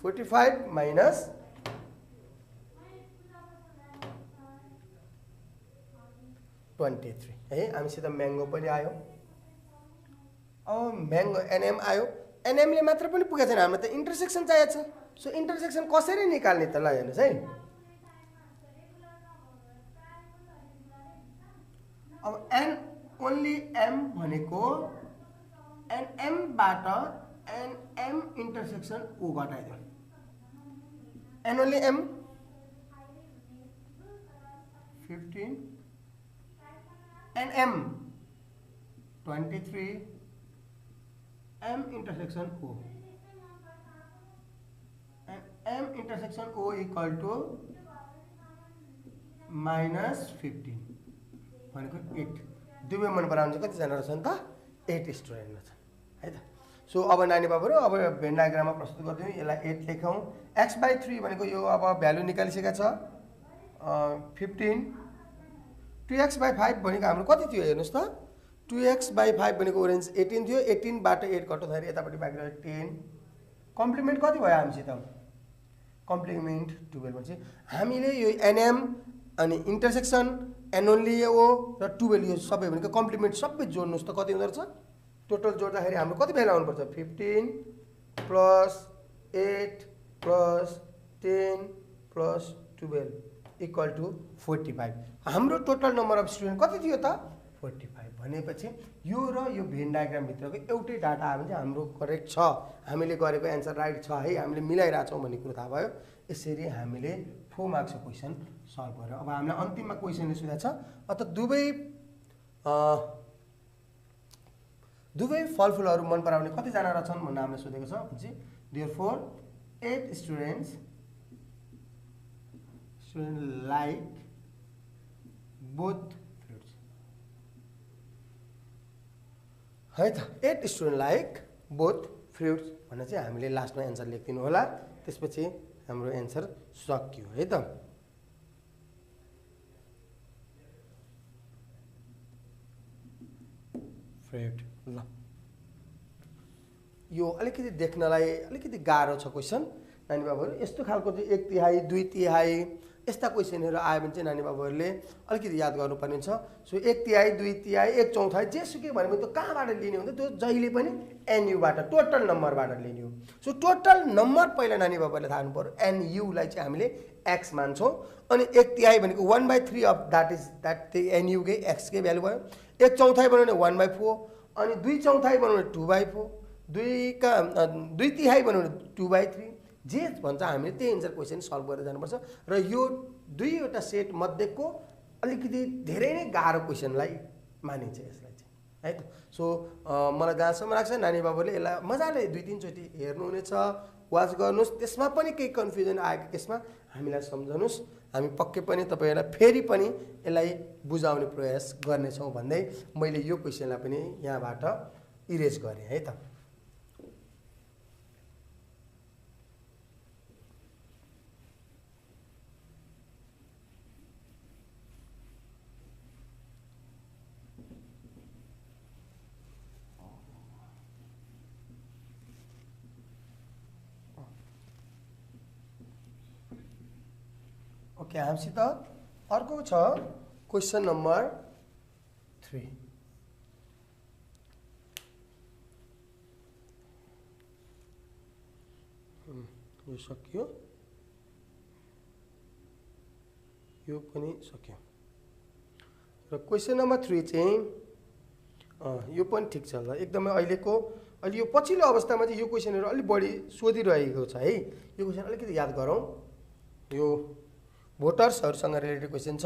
45 माइनस 23 है हामीसित म्याङ्गो पनि आयो अब म्याङ्गो एनएम आयो एनएमले मात्र पनि पुगेको छैन हामीलाई त इन्टरसेक्सन चाहिएको छ सो इन्टरसेक्सन कसरी निकाल्ने त ल हेर्नुहोस् है अब एन ओन्ली एम भनेको एनएमबाट एनएम इन्टरसेक्सन ओ घटाइदियो N only M 15 NM 23 M intersection O and M intersection O equal to minus 15 भनेको 8 दुवै मन पराउने कतिजना रहेछ नि त 8 स्टुडेन्ट छ है त सो अब नानी बाबुहरू अब भेन डायग्राममा प्रस्तुत गरिदिउँ यसलाई 8 लेखौँ x/3 भनेको यो अब भ्यालु निकालिसकेको छ 15 2x/5 भनेको हाम्रो कति थियो हेर्नुहोस् त 2x/5 भनेको ओरेन्ज 18 थियो 18 बाट 8 घटाउँदाखेरि यतापट्टि बाँकी रह्यो 10 कम्प्लिमेन्ट कति भयो हामीसित कम्प्लिमेन्ट 12 भनेपछि हामीले यो एनएम अनि इन्टरसेक्सन एन ओन्ली ओ र 12 यो सबै भनेको कम्प्लिमेन्ट सबै जोड्नुस् त कति हुँदो रहेछ टोटल जोड्दाखेरि हाम्रो कति भ्यालु आउनुपर्छ 15 plus 8 plus 10 plus 12 equal to 45 हाम्रो टोटल नम्बर अफ स्टुडेन्ट कति थियो त 45 भनेपछि यो र यो भेन डायग्रामभित्रको एउटै डाटा आयो भने चाहिँ हाम्रो करेक्ट छ हामीले गरेको एन्सर राइट छ है हामीले मिलाइरहेछौँ भन्ने कुरो थाहा भयो यसरी हामीले 4 मार्क्सको क्वेसन सल्भ गर्यो अब हामीलाई अन्तिममा क्वेसनले सोधेको छ अत दुवै फलफुलहरू मन पराउने कतिजना रहेछन् भन्ने हामीले सोधेको छ भनेपछि देयरफोर 8 स्टुडेन्ट्स लाइक बोथ है त 8 स्टुडेन्ट लाइक बोथ फ्रुट्स भनेर चाहिँ हामीले लास्टमा एन्सर लेखिदिनु होला त्यसपछि हाम्रो एन्सर सकियो है त फ्रुट ल यो अलिकति देख्नलाई अलिकति गाह्रो छ क्वेसन नानी बाबुहरू यस्तो खालको चाहिँ 1/3 2/3 यस्ता क्वेसनहरू आयो भने चाहिँ नानी बाबुहरूले अलिकति याद गर्नुपर्ने छ सो 1/3 2/3 1/4 जेसुकै भने त्यो कहाँबाट लिने हुन्छ त्यो जहिले पनि एनयुबाट टोटल नम्बरबाट लिने हो सो टोटल नम्बर पहिला नानी बाबुहरूले थाहा हुनु पर्यो एनयुलाई चाहिँ हामीले एक्स मान्छौँ अनि 1/3 भनेको 1/3 अफ द्याट एनयुकै एक्सकै भ्यालु भयो 1/4 बनाउने 1/4 अनि 2/4 बनाउने 2/4 2/3 बनाउने 2/3 जे भन्छ हामीले त्यही एन्सर क्वेसन सल्भ गरेर जानुपर्छ र यो दुईवटा सेट मध्येको अलिकति धेरै नै गाह्रो क्वेसनलाई मानिन्छ यसलाई चाहिँ है त सो मलाई जहाँसम्म लाग्छ नानी बाबुले यसलाई मजाले 2-3 चोटि हेर्नुहुनेछ वाच गर्नुहोस् त्यसमा पनि केही कन्फ्युजन आएको केसमा हामीलाई सम्झाउनुहोस् हामी पक्कै पनि तपाईँहरूलाई फेरि पनि यसलाई बुझाउने प्रयास गर्नेछौँ भन्दै मैले यो क्वेसनलाई पनि यहाँबाट इरेज गरेँ है त ओके हामीसित अर्को छ क्वेसन नम्बर 3 यो सक्यो, यो पनि सक्यो। र क्वेसन नम्बर 3 चाहिँ यो पनि ठिक छ ल, एकदमै अहिले यो पछिल्लो अवस्थामा चाहिँ यो क्वेसनहरू अलिक बढी सोधिरहेको छ है। यो क्वेसन अलिकति याद गरौँ। यो भोटर्सहरूसँग रिलेटेड क्वेसन छ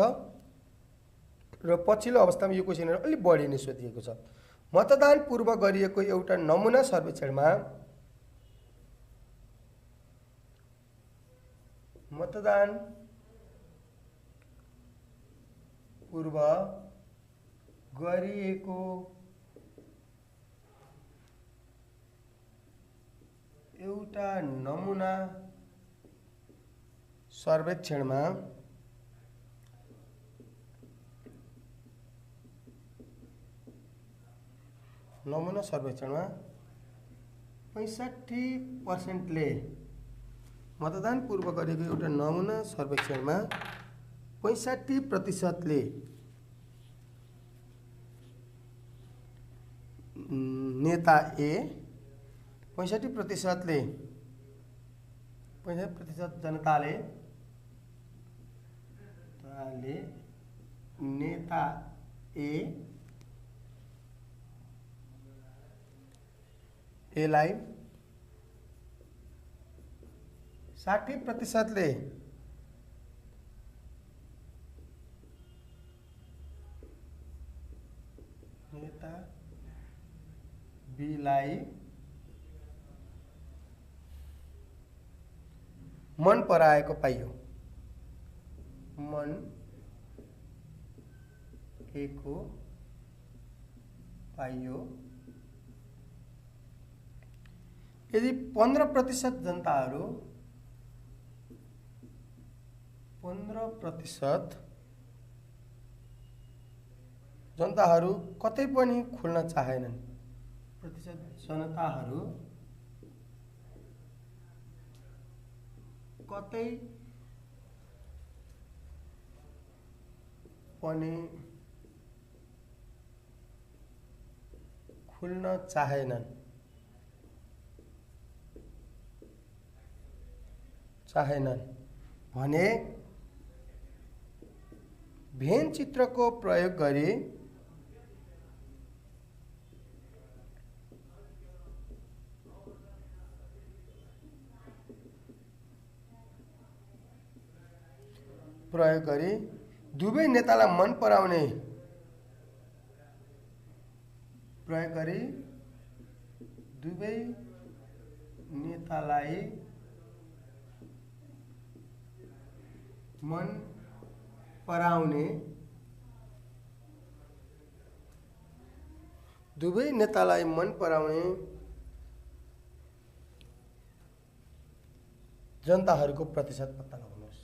र पछिल्लो अवस्थामा यो क्वेसनहरू अलिक बढी नै सोधिएको छ। मतदान पूर्व गरिएको एउटा नमुना सर्वेक्षणमा मतदान पूर्व गरिएको एउटा नमुना सर्वेक्षणमा नमुना सर्वेक्षणमा 65%ले मतदान पूर्व गरेको एउटा नमुना सर्वेक्षणमा 65%ले नेता ए 65%ले 65% जनताले नेता एलाई 60%ले नेता बीलाई मन पराएको पाइयो। मन एको पाइयो। यदि 15% जनताहरू 15% जनताहरू कतै पनि खुल्न चाहेनन्, प्रतिशत जनताहरू कतै पनि खुल्न चाहेनन् भने भेन चित्रको प्रयोग गरी दुवै नेतालाई मन पराउने दुवै नेतालाई मन पराउने जनताहरूको प्रतिशत पत्ता लगाउनुहोस्।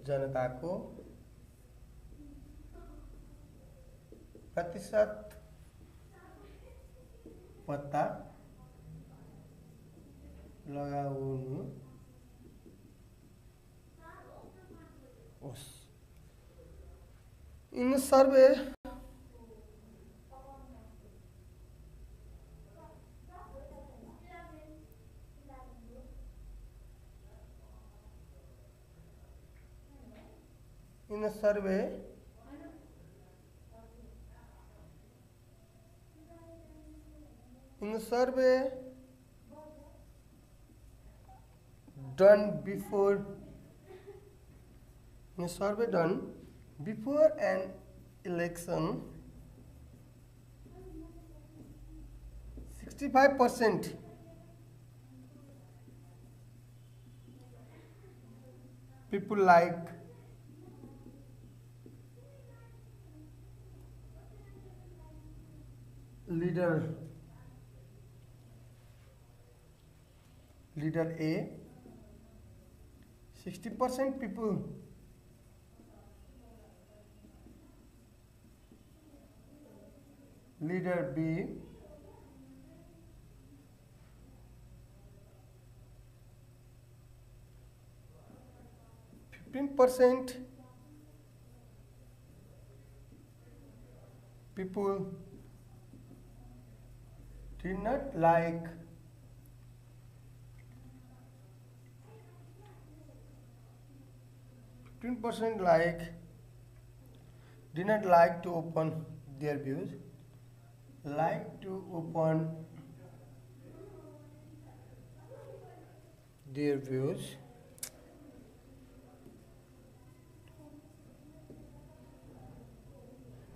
जनताको प्रतिशत पत्ता लगाउनुहोस्। In survey done before an election, 65% people like leader A, 60% people leader B, 15% people did not like did not like to open their views, like to open their views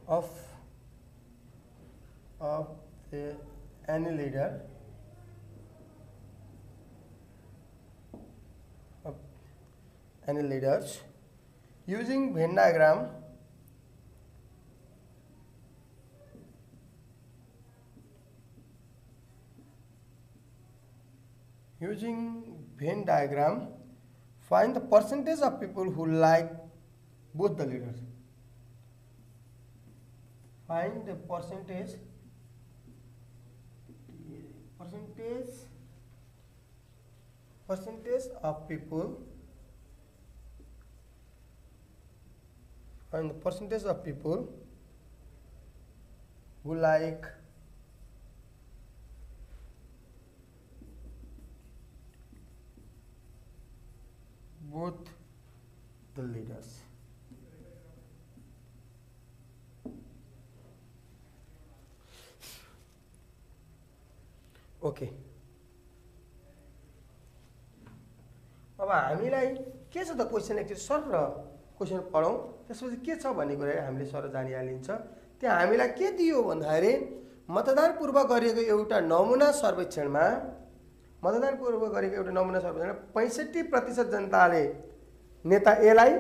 of any leader of any leaders using Venn diagram find the percentage of people who like both the leaders. Find the percentage of people. Find the percentage of people who like both the leaders. Okay अब हामीलाई के छ त क्वेसन एकचोटि सर र क्वेसन पढौँ त्यसपछि के छ भन्ने कुरा हामीले सर जानिहालिन्छ। त्यहाँ हामीलाई के दियो भन्दाखेरि मतदान पूर्व गरिएको एउटा नमुना सर्वेक्षणमा 65% जनताले नेता एलाई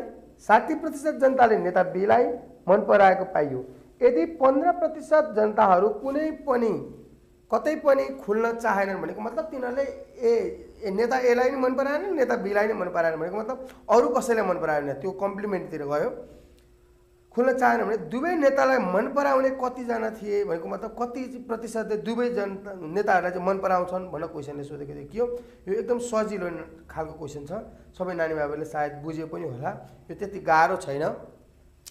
60% जनताले नेता बीलाई मन पराएको पाइयो। यदि 15% जनताहरू कुनै पनि कतै पनि खुल्न चाहेनन् भनेको मतलब तिनीहरूले नेता एलाई नि मन पराएन नेता बीलाई नि मन पराएन भनेको मतलब अरू कसैलाई मन पराएन त्यो कम्प्लिमेन्टतिर गयो। खुल्न चाहेन भने दुवै नेतालाई मन पराउने कतिजना थिए भनेको मतलब कति प्रतिशतले दुवै नेताहरूलाई चाहिँ मन पराउँछन् भनेर क्वेसनले सोधेको देखियो। यो एकदम सजिलो खालको क्वेसन छ, सबै नानी बाबुले सायद बुझे पनि होला। यो त्यति गाह्रो छैन।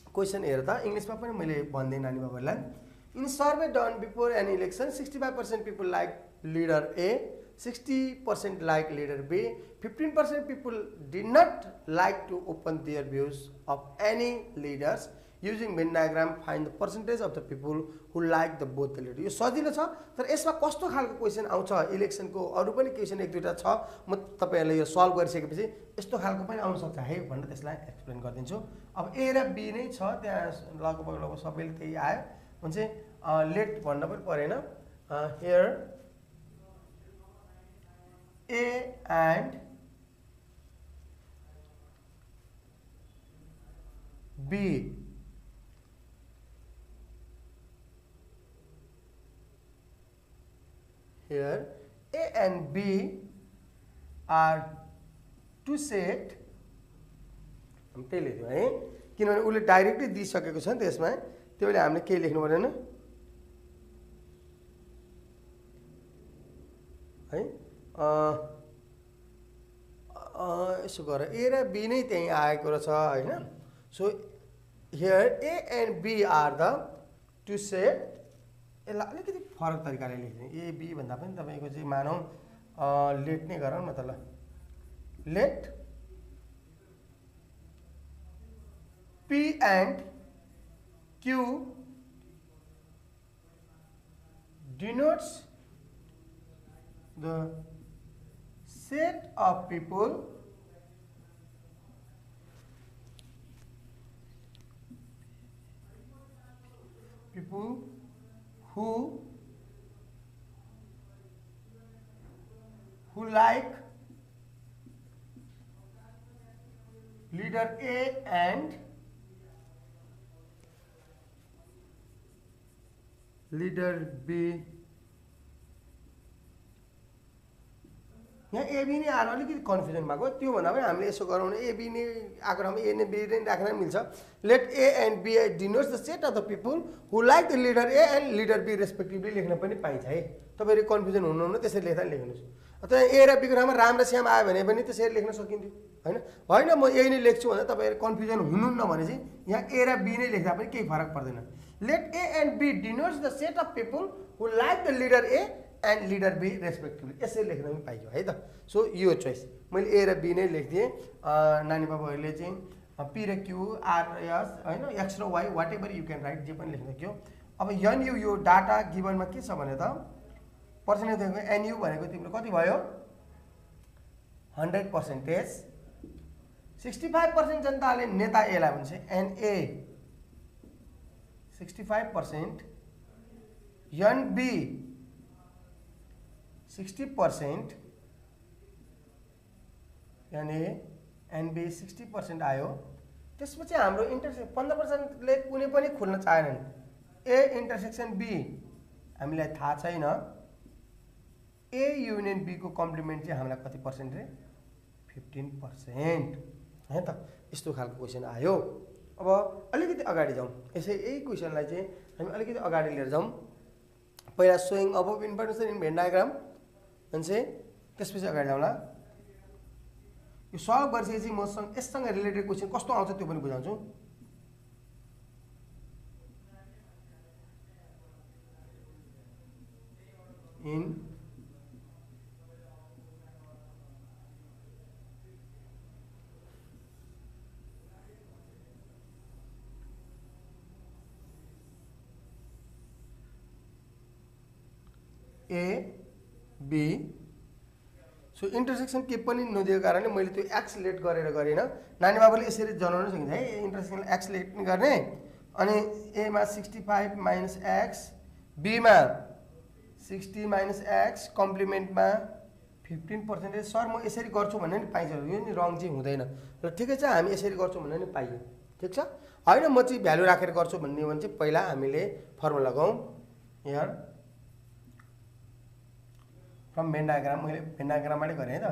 क्वेसन हेर त इङ्ग्लिसमा पनि मैले भन्दै नानी बाबुलाई। In survey done before an election, 65% people like leader A, 60% like leader B, 15% people did not like to open their views of any leaders. Using Venn diagram, find the percentage of the people who like the both the leaders. यो सजिलो छ तर यसमा कस्तो खालको क्वेसन आउँछ इलेक्सनको अरू पनि क्वेसन एक दुईटा छ म तपाईहरुले यो सल्भ गरिसकेपछि यस्तो खालको पनि आउन सक्छ है भनेर त्यसलाई एक्सप्लेन गरिदिन्छु। अब ए र बी नै छ त्यहाँ लगभग सबैले त्यही आयो भने लेट भन्न पनि परेन। Here A and B here A and B are two set हम त्यही लेख्यौं है किनभने उले डाइरेक्टली दिइसकेको छ नि त्यसमा त्यसैले हामीले के लेख्नु पर्दैन है यसो गर ए र बी नै त्यही आएको रहेछ हैन। So here A and B are the two set. यसलाई अलिकति फरक तरिकाले लेख्ने ए बी भन्दा पनि तपाईको चाहिँ मानौ लेट नै गरौँ न त ल। Let P and Q denotes the set of people who like leader A and leader B। यहाँ एबी नै आएर अलिकति कन्फ्युजन भएको त्यो भन्दा पनि हामीले यसो गरौँ एबी नै आएको ठाउँमा ए नै बी नै राख्न मिल्छ। Let A and B denotes the set of the people who like the leader A and leader B respectively लेख्न पनि पाइन्छ है। तपाईहरु कन्फ्युजन हुनुहुन्न त्यसरी लेख्दा लेख्नुस्। अथवा ए र बी को ठाउँमा राम र श्याम आयो भने पनि त्यसरी लेख्न सकिन्थ्यो हैन। होइन म यही नै लेख्छु भन्दा तपाईहरु कन्फ्युजन हुनुहुन्न भने चाहिँ यहाँ ए र बी नै लेख्दा पनि केही फरक पर्दैन। Let A and B denotes the set of people who like the leader A and leader B respectively. यसरी लेख्न पनि पाइयो है त। सो यो चोइस मैले ए र बी नै लेखिदिएँ। नानी बाबुहरूले चाहिँ पी र क्यू आर एस होइन एक्स र Y whatever you can write जे पनि लेख्न सक्यो। अब एनयु यो डाटा गिभनमा के छ भने त पर्सेन्टेज दिएको एनयु भनेको तिम्रो कति भयो 100%। 65% जनताले नेता एलाई भन्छ एनए 65%, एनबी 60%, एनए एनबी 60% आयो। त्यसपछि हाम्रो इन्टरसेक्सन 15%ले कुनै पनि खुल्न चाहेनन्। ए इन्टरसेक्सन बी हामीलाई थाहा छैन। ए युनियन बी को कम्प्लिमेन्ट चाहिँ हामीलाई कति पर्सेन्ट रे 15% है त। यस्तो खालको क्वेसन आयो। अब अलिकति अगाडि जाउँ। यसै यही क्वेसनलाई चाहिँ हामी अलिकति अगाडि लिएर जाउँ। पहिला showing above information in Venn diagram भन्छ, त्यसपछि अगाडि जाउँला। यो सल्भ गरिसकेपछि मसँग यससँग रिलेटेड क्वेसन कस्तो आउँछ त्यो पनि बुझाउँछु। In A B. So intersection के पनि नदिएको कारणले मैले त्यो एक्सलेट गरेर गरेन। नानी बाबुले यसरी जनाउन सकिन्छ है इन्टरसेक्सन एक्सलेट पनि गर्ने। अनि एमा 65 माइनस एक्स, बीमा 60 माइनस एक्स, कम्प्लिमेन्टमा 15%। सर म यसरी गर्छु भन्ने नि पाइन्छ, यो नि रङ चाहिँ हुँदैन। र ठिकै छ हामी यसरी गर्छौँ भन्ने नि पाइयो, ठिक छ। होइन म चाहिँ भ्यालु राखेर गर्छु भन्ने हो भने चाहिँ पहिला हामीले फर्मुला लगाउँ। यहाँ फ्रम भेन डायग्राम मैले भेन डायग्रामबाटै गरेँ है त।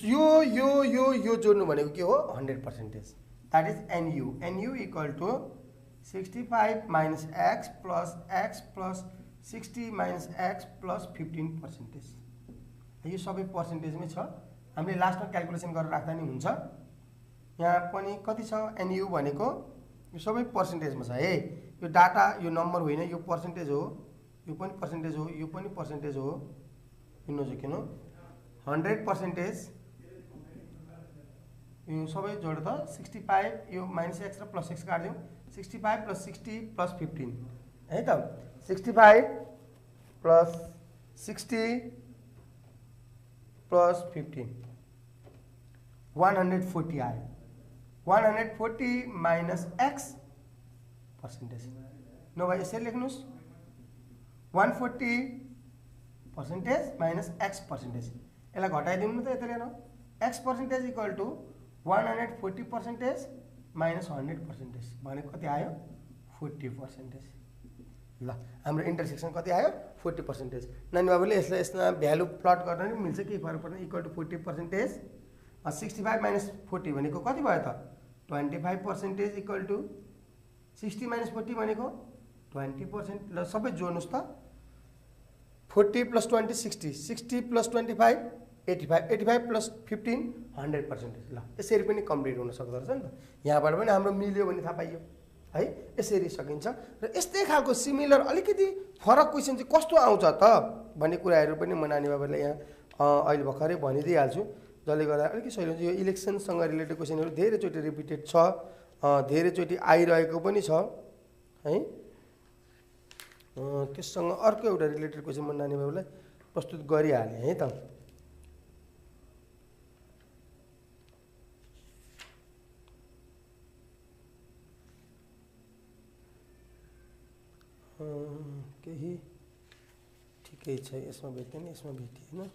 यो यो यो यो जोड्नु भनेको के हो 100%। That is NU. NU equal to 65 minus X plus 60 minus X plus 15%। यो सबै पर्सेन्टेजमै छ। हामीले लास्टमा क्यालकुलेसन गरेर राख्दा नि हुन्छ। यहाँ पनि कति छ एनयु भनेको यो सबै पर्सेन्टेजमा छ है। यो डाटा यो नम्बर होइन, यो पर्सेन्टेज हो, यो पनि पर्सेन्टेज हो, यो पनि पर्सेन्टेज हो। यो नझुकिनु 100%। यो सबै जोड्दा 65 यो माइनस एक्स र प्लस एक्स काट्दिउँ। 65 प्लस 60 प्लस 15 है त। 65 प्लस 60 प्लस 15 140 आयो। 140 माइनस एक्स पर्सेन्टेज नभए यसरी लेख्नुहोस् 140% माइनस एक्स पर्सेन्टेज। यसलाई घटाइदिउँ न त यता हेर्नु। X percentage equal to 140% minus 100% भनेको कति आयो 40%। ल हाम्रो इन्टरसेक्सन कति आयो 40%। नानी बाबुले यसलाई यसमा भ्यालु प्लट गर्न नि मिल्छ, केही फरक पर्दैन। Equal to 40%। 65 माइनस 40 भनेको कति भयो त 25% इक्वल टु 60 माइनस 40 भनेको 20%। ल सबै जोड्नुहोस् त। 40 प्लस 20 60, 60 प्लस 25 85, 85 प्लस 15 100%। ल यसरी पनि कम्प्लिट हुन सक्दो रहेछ नि त। यहाँबाट पनि हाम्रो मिल्यो भने थाहा पाइयो है। यसरी सकिन्छ। र यस्तै खालको सिमिलर अलिकति फरक क्वेसन चाहिँ कस्तो आउँछ त भन्ने कुराहरू पनि म नानी बाबालाई यहाँ अहिले भर्खरै भनिदिइहाल्छु, जसले गर्दा अलिकति सजिलो हुन्छ। यो इलेक्सनसँग रिलेटेड क्वेसनहरू धेरैचोटि रिपिटेड छ, धेरैचोटि आइरहेको पनि छ है। त्यससँग अर्को एउटा रिलेटेड क्वेसन म नानी बाबुलाई प्रस्तुत गरिहालेँ है त। केही ठिकै छ, यसमा भेट्दैन, यसमा भेटिएन।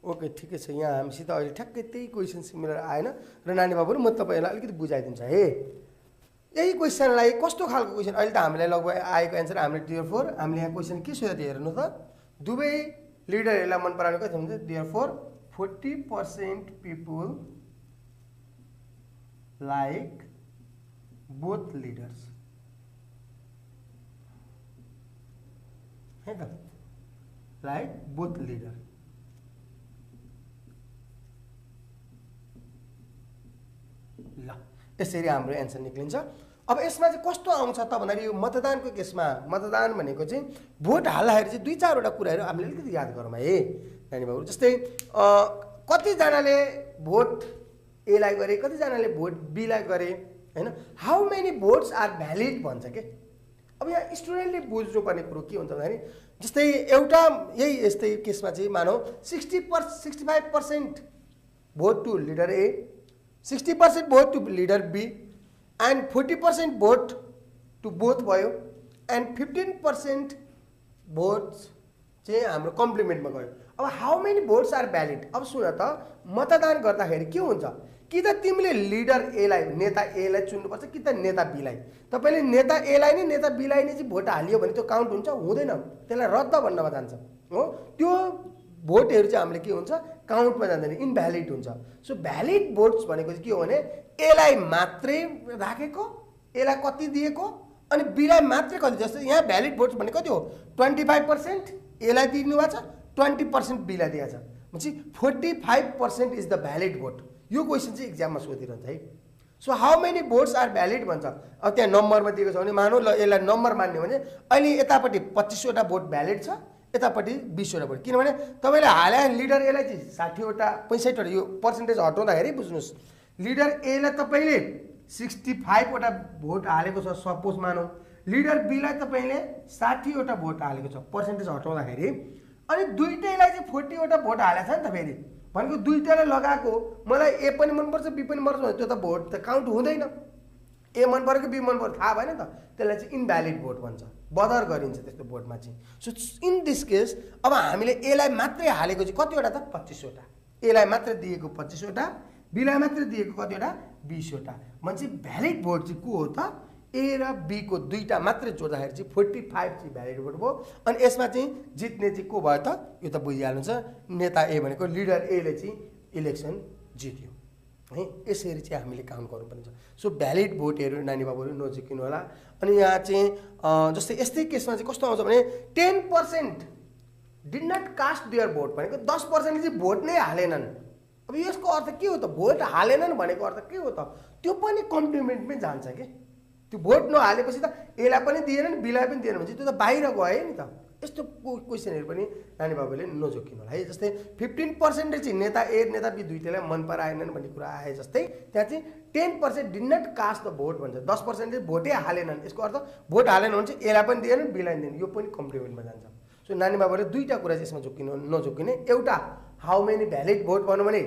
ओके ठिकै छ। यहाँ हामीसित अहिले ठ्याक्कै त्यही क्वेसन सिमिलर आएन र नानी बाबुले म तपाईँहरूलाई अलिकति बुझाइदिन्छ है। यही क्वेसनलाई कस्तो खालको क्वेसन अहिले त हामीलाई लगभग आएको एन्सर हामीले देयरफोर हामीले यहाँ क्वेसन के सोधेको थियो हेर्नु त दुवै लिडरहरूलाई मन पराउने कति हुन्छ therefore 40% people like both leaders है त लाइक बोथ लिडर ल यसरी हाम्रो एन्सर निक्लिन्छ अब यसमा चाहिँ कस्तो आउँछ त भन्दाखेरि यो मतदानको केसमा मतदान भनेको चाहिँ भोट हाल्दाखेरि चाहिँ दुई चारवटा कुराहरू हामीले अलिकति याद गरौँ है नानी बाबु जस्तै कतिजनाले भोट एलाई गरे कतिजनाले भोट बीलाई गरे हैन how many votes are valid भन्छ के अब यहाँ स्टुडेन्टले बुझ्नुपर्ने कुरो के हुन्छ भन्दाखेरि जस्तै एउटा यही यस्तै केसमा चाहिँ मानौ 65% vote to leader A 60% vote to leader B and 40% vote to both भयो एन्ड 15% भोट्स चाहिँ हाम्रो कम्प्लिमेन्टमा गयो अब how many votes are valid अब सुन त मतदान गर्दाखेरि के हुन्छ कि त तिमीले लिडर एलाई नेता एलाई चुन्नुपर्छ कि त नेता बीलाई तपाईले नेता एलाई नै नेता बीलाई नै चाहिँ भोट हालियो भने त्यो काउन्ट हुन्छ हुँदैन त्यसलाई रद्द भन्नमा जान्छ हो त्यो भोटहरू चाहिँ हामीले के हुन्छ काउन्टमा जाँदैन इनभ्यालिड हुन्छ सो भ्यालिड भोट्स भनेको चाहिँ के हो भने एलाई मात्रै राखेको एलाई कति दिएको अनि बीलाई मात्रै कति जस्तो यहाँ भ्यालिड भोट्स भनेको कति हो 25% एलाई दिनुभएको छ 20% बीलाई दिएको छ भनेपछि 45% इज द भ्यालिड भोट यो क्वेसन चाहिँ एक्जाममा सोधिरहन्छ है so how many votes are valid भन्छ अब त्यहाँ नम्बरमा दिएको छ भने मानौ ल यसलाई नम्बर मान्ने भने अहिले यतापट्टि 25वटा भोट भ्यालिड छ यतापट्टि 20वटा भोट किनभने तपाईँले हाले लिडर एलाई चाहिँ 60वटा 65वटा यो पर्सेन्टेज हटाउँदाखेरि बुझ्नुहोस् लिडर एलाई तपाईँले 65वटा भोट हालेको छ सपोज मानौ लिडर बीलाई तपाईँले 60वटा भोट हालेको छ पर्सेन्टेज हटाउँदाखेरि अनि दुईटैलाई चाहिँ 40वटा भोट हालेको छ नि त फेरि भनेको दुईटाले लगाएको मलाई ए पनि मनपर्छ बी पनि मनपर्छ भने त्यो त भोट त काउन्ट हुँदैन ए मन पऱ्यो कि बी मन पऱ्यो थाहा भएन त त्यसलाई चाहिँ इनभ्यालिड भोट भन्छ बदर गरिन्छ त्यस्तो भोटमा चाहिँ सो इन दिस केस अब हामीले एलाई मात्रै हालेको चाहिँ कतिवटा त 25वटा एलाई मात्रै दिएको 25वटा बीलाई मात्रै दिएको कतिवटा 20वटा भनेपछि भ्यालिड भोट चाहिँ को हो त ए र बी को दुईटा मात्रै जोड्दाखेरि चाहिँ 45 चाहिँ भ्यालिड भोट भयो अनि यसमा चाहिँ जित्ने चाहिँ को भयो त यो त बुझिहाल्नुहुन्छ नेता ए भनेको लिडर एले चाहिँ इलेक्सन जित्यो है यसरी चाहिँ हामीले काउन्ट गर्नुपर्ने छ सो भ्यालिड भोटहरू नानी बाबुहरू नजिकिनु होला अनि यहाँ चाहिँ जस्तै यस्तै केसमा चाहिँ कस्तो आउँछ भने 10% did not cast their vote भनेको 10% चाहिँ भोट नै हालेनन् अब यसको अर्थ के हो त भोट हालेनन् भनेको अर्थ के हो त त्यो पनि कम्प्लिमेन्टमै जान्छ के त्यो भोट नहालेपछि त एलाई पनि दिएन नि बीलाई पनि दिएन भने त्यो त बाहिर गयो नि त यस्तो क्वेसनहरू पनि नानी बाबुले नजोकिनु होला है जस्तै 15% चाहिँ नेता ए नेता बी दुईटैलाई मन पराएनन् भन्ने कुरा आए जस्तै त्यहाँ चाहिँ 10% did not cast the vote भन्छ 10% चाहिँ भोटै हालेनन् यसको अर्थ भोट हालेन भने चाहिँ एलाई पनि दिएन बीलाई दिएन यो पनि कम्प्लिमेन्टमा जान्छ सो नानी बाबुले दुईटा कुरा चाहिँ यसमा नजोकिने एउटा हाउ मेनी भ्यालिड भोट भन्नु भने